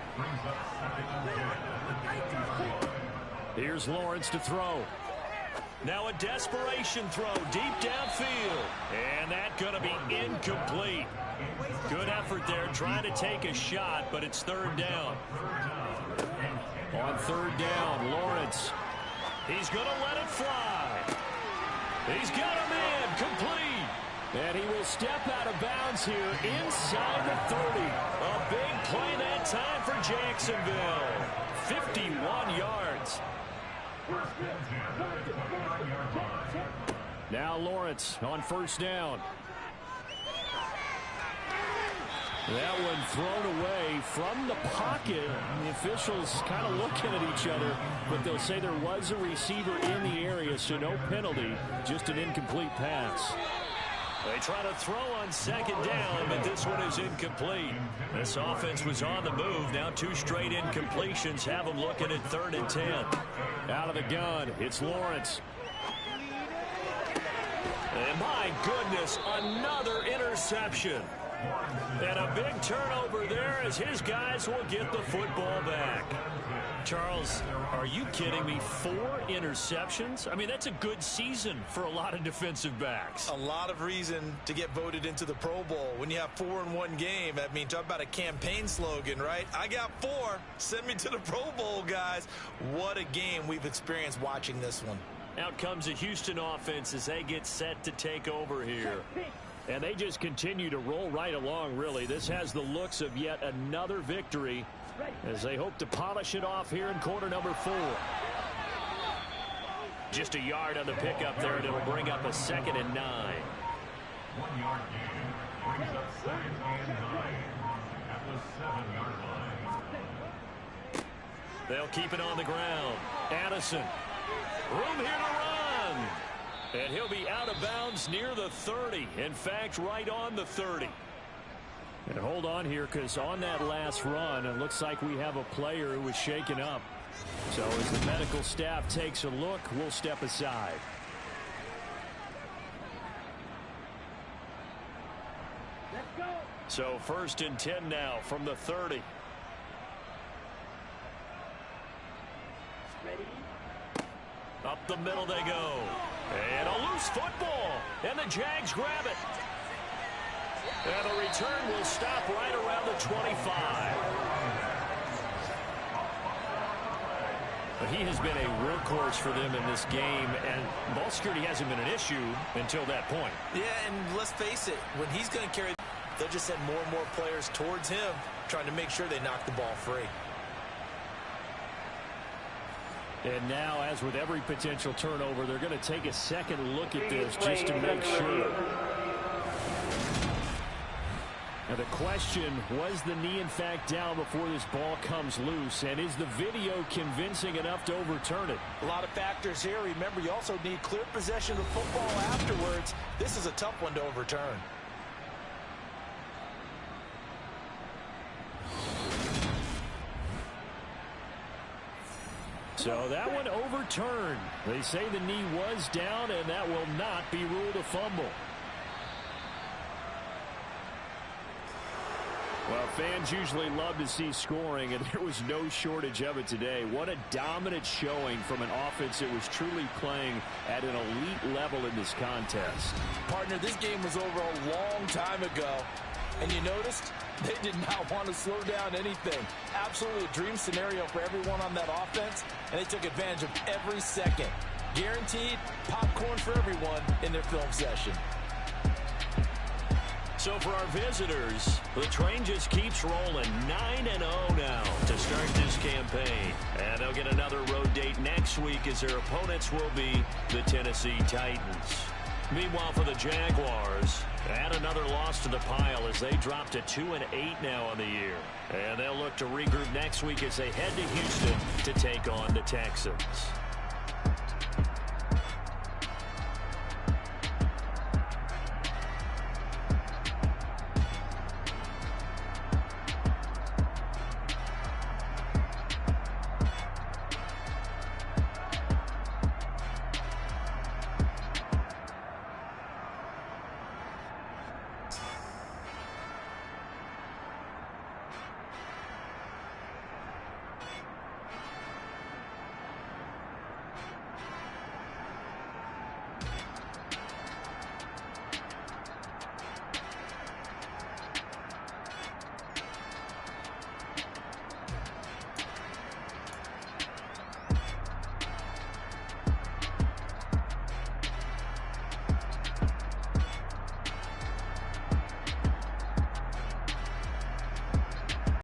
Here's Lawrence to throw. Now a desperation throw deep downfield. And that's going to be incomplete. Good effort there trying to take a shot, but it's 3rd down. On 3rd down, Lawrence. He's going to let it fly. He's got him in, complete. And he will step out of bounds here inside the 30. A big play that time for Jacksonville. 51 yards. Now Lawrence on 1st down. That one thrown away from the pocket. The officials kind of looking at each other, but they'll say there was a receiver in the area, so no penalty, just an incomplete pass. They try to throw on 2nd down, but this one is incomplete. This offense was on the move. Now 2 straight incompletions have them looking at 3rd and 10. Out of the gun, it's Lawrence. And my goodness, another interception. And a big turnover there as his guys will get the football back. Charles, are you kidding me? 4 interceptions? I mean, that's a good season for a lot of defensive backs. A lot of reason to get voted into the Pro Bowl. When you have 4 in one game, I mean, talk about a campaign slogan, right? I got 4. Send me to the Pro Bowl, guys. What a game we've experienced watching this one. Out comes the Houston offense as they get set to take over here. And they just continue to roll right along, really. This has the looks of yet another victory as they hope to polish it off here in quarter number 4. Just a yard on the pickup there, and it'll bring up a 2nd and 9. 1 yard gain brings up 2nd and 9 at the 7-yard line. They'll keep it on the ground. Addison. Room here to run. And he'll be out of bounds near the 30. In fact, right on the 30. And hold on here, because on that last run, it looks like we have a player who was shaken up. So as the medical staff takes a look, we'll step aside. Let's go. So 1st and 10 now from the 30. Ready? Up the middle they go. And a loose football. And the Jags grab it. And the return will stop right around the 25. He has been a workhorse for them in this game, and ball security hasn't been an issue until that point. Yeah, and let's face it, when he's going to carry, they'll just send more and more players towards him, trying to make sure they knock the ball free. And now, as with every potential turnover, they're going to take a second look at this just to make sure. Now the question, was the knee in fact down before this ball comes loose? And is the video convincing enough to overturn it? A lot of factors here. Remember, you also need clear possession of football afterwards. This is a tough one to overturn. So that one overturned. They say the knee was down, and that will not be ruled a fumble. Well, fans usually love to see scoring, and there was no shortage of it today. What a dominant showing from an offense that was truly playing at an elite level in this contest. Partner, this game was over a long time ago, and you noticed they did not want to slow down anything. Absolutely a dream scenario for everyone on that offense, and they took advantage of every second. Guaranteed popcorn for everyone in their film session. So for our visitors, the train just keeps rolling 9-0 now to start this campaign. And they'll get another road date next week as their opponents will be the Tennessee Titans. Meanwhile, for the Jaguars, add another loss to the pile as they drop to 2-8 now on the year. And they'll look to regroup next week as they head to Houston to take on the Texans.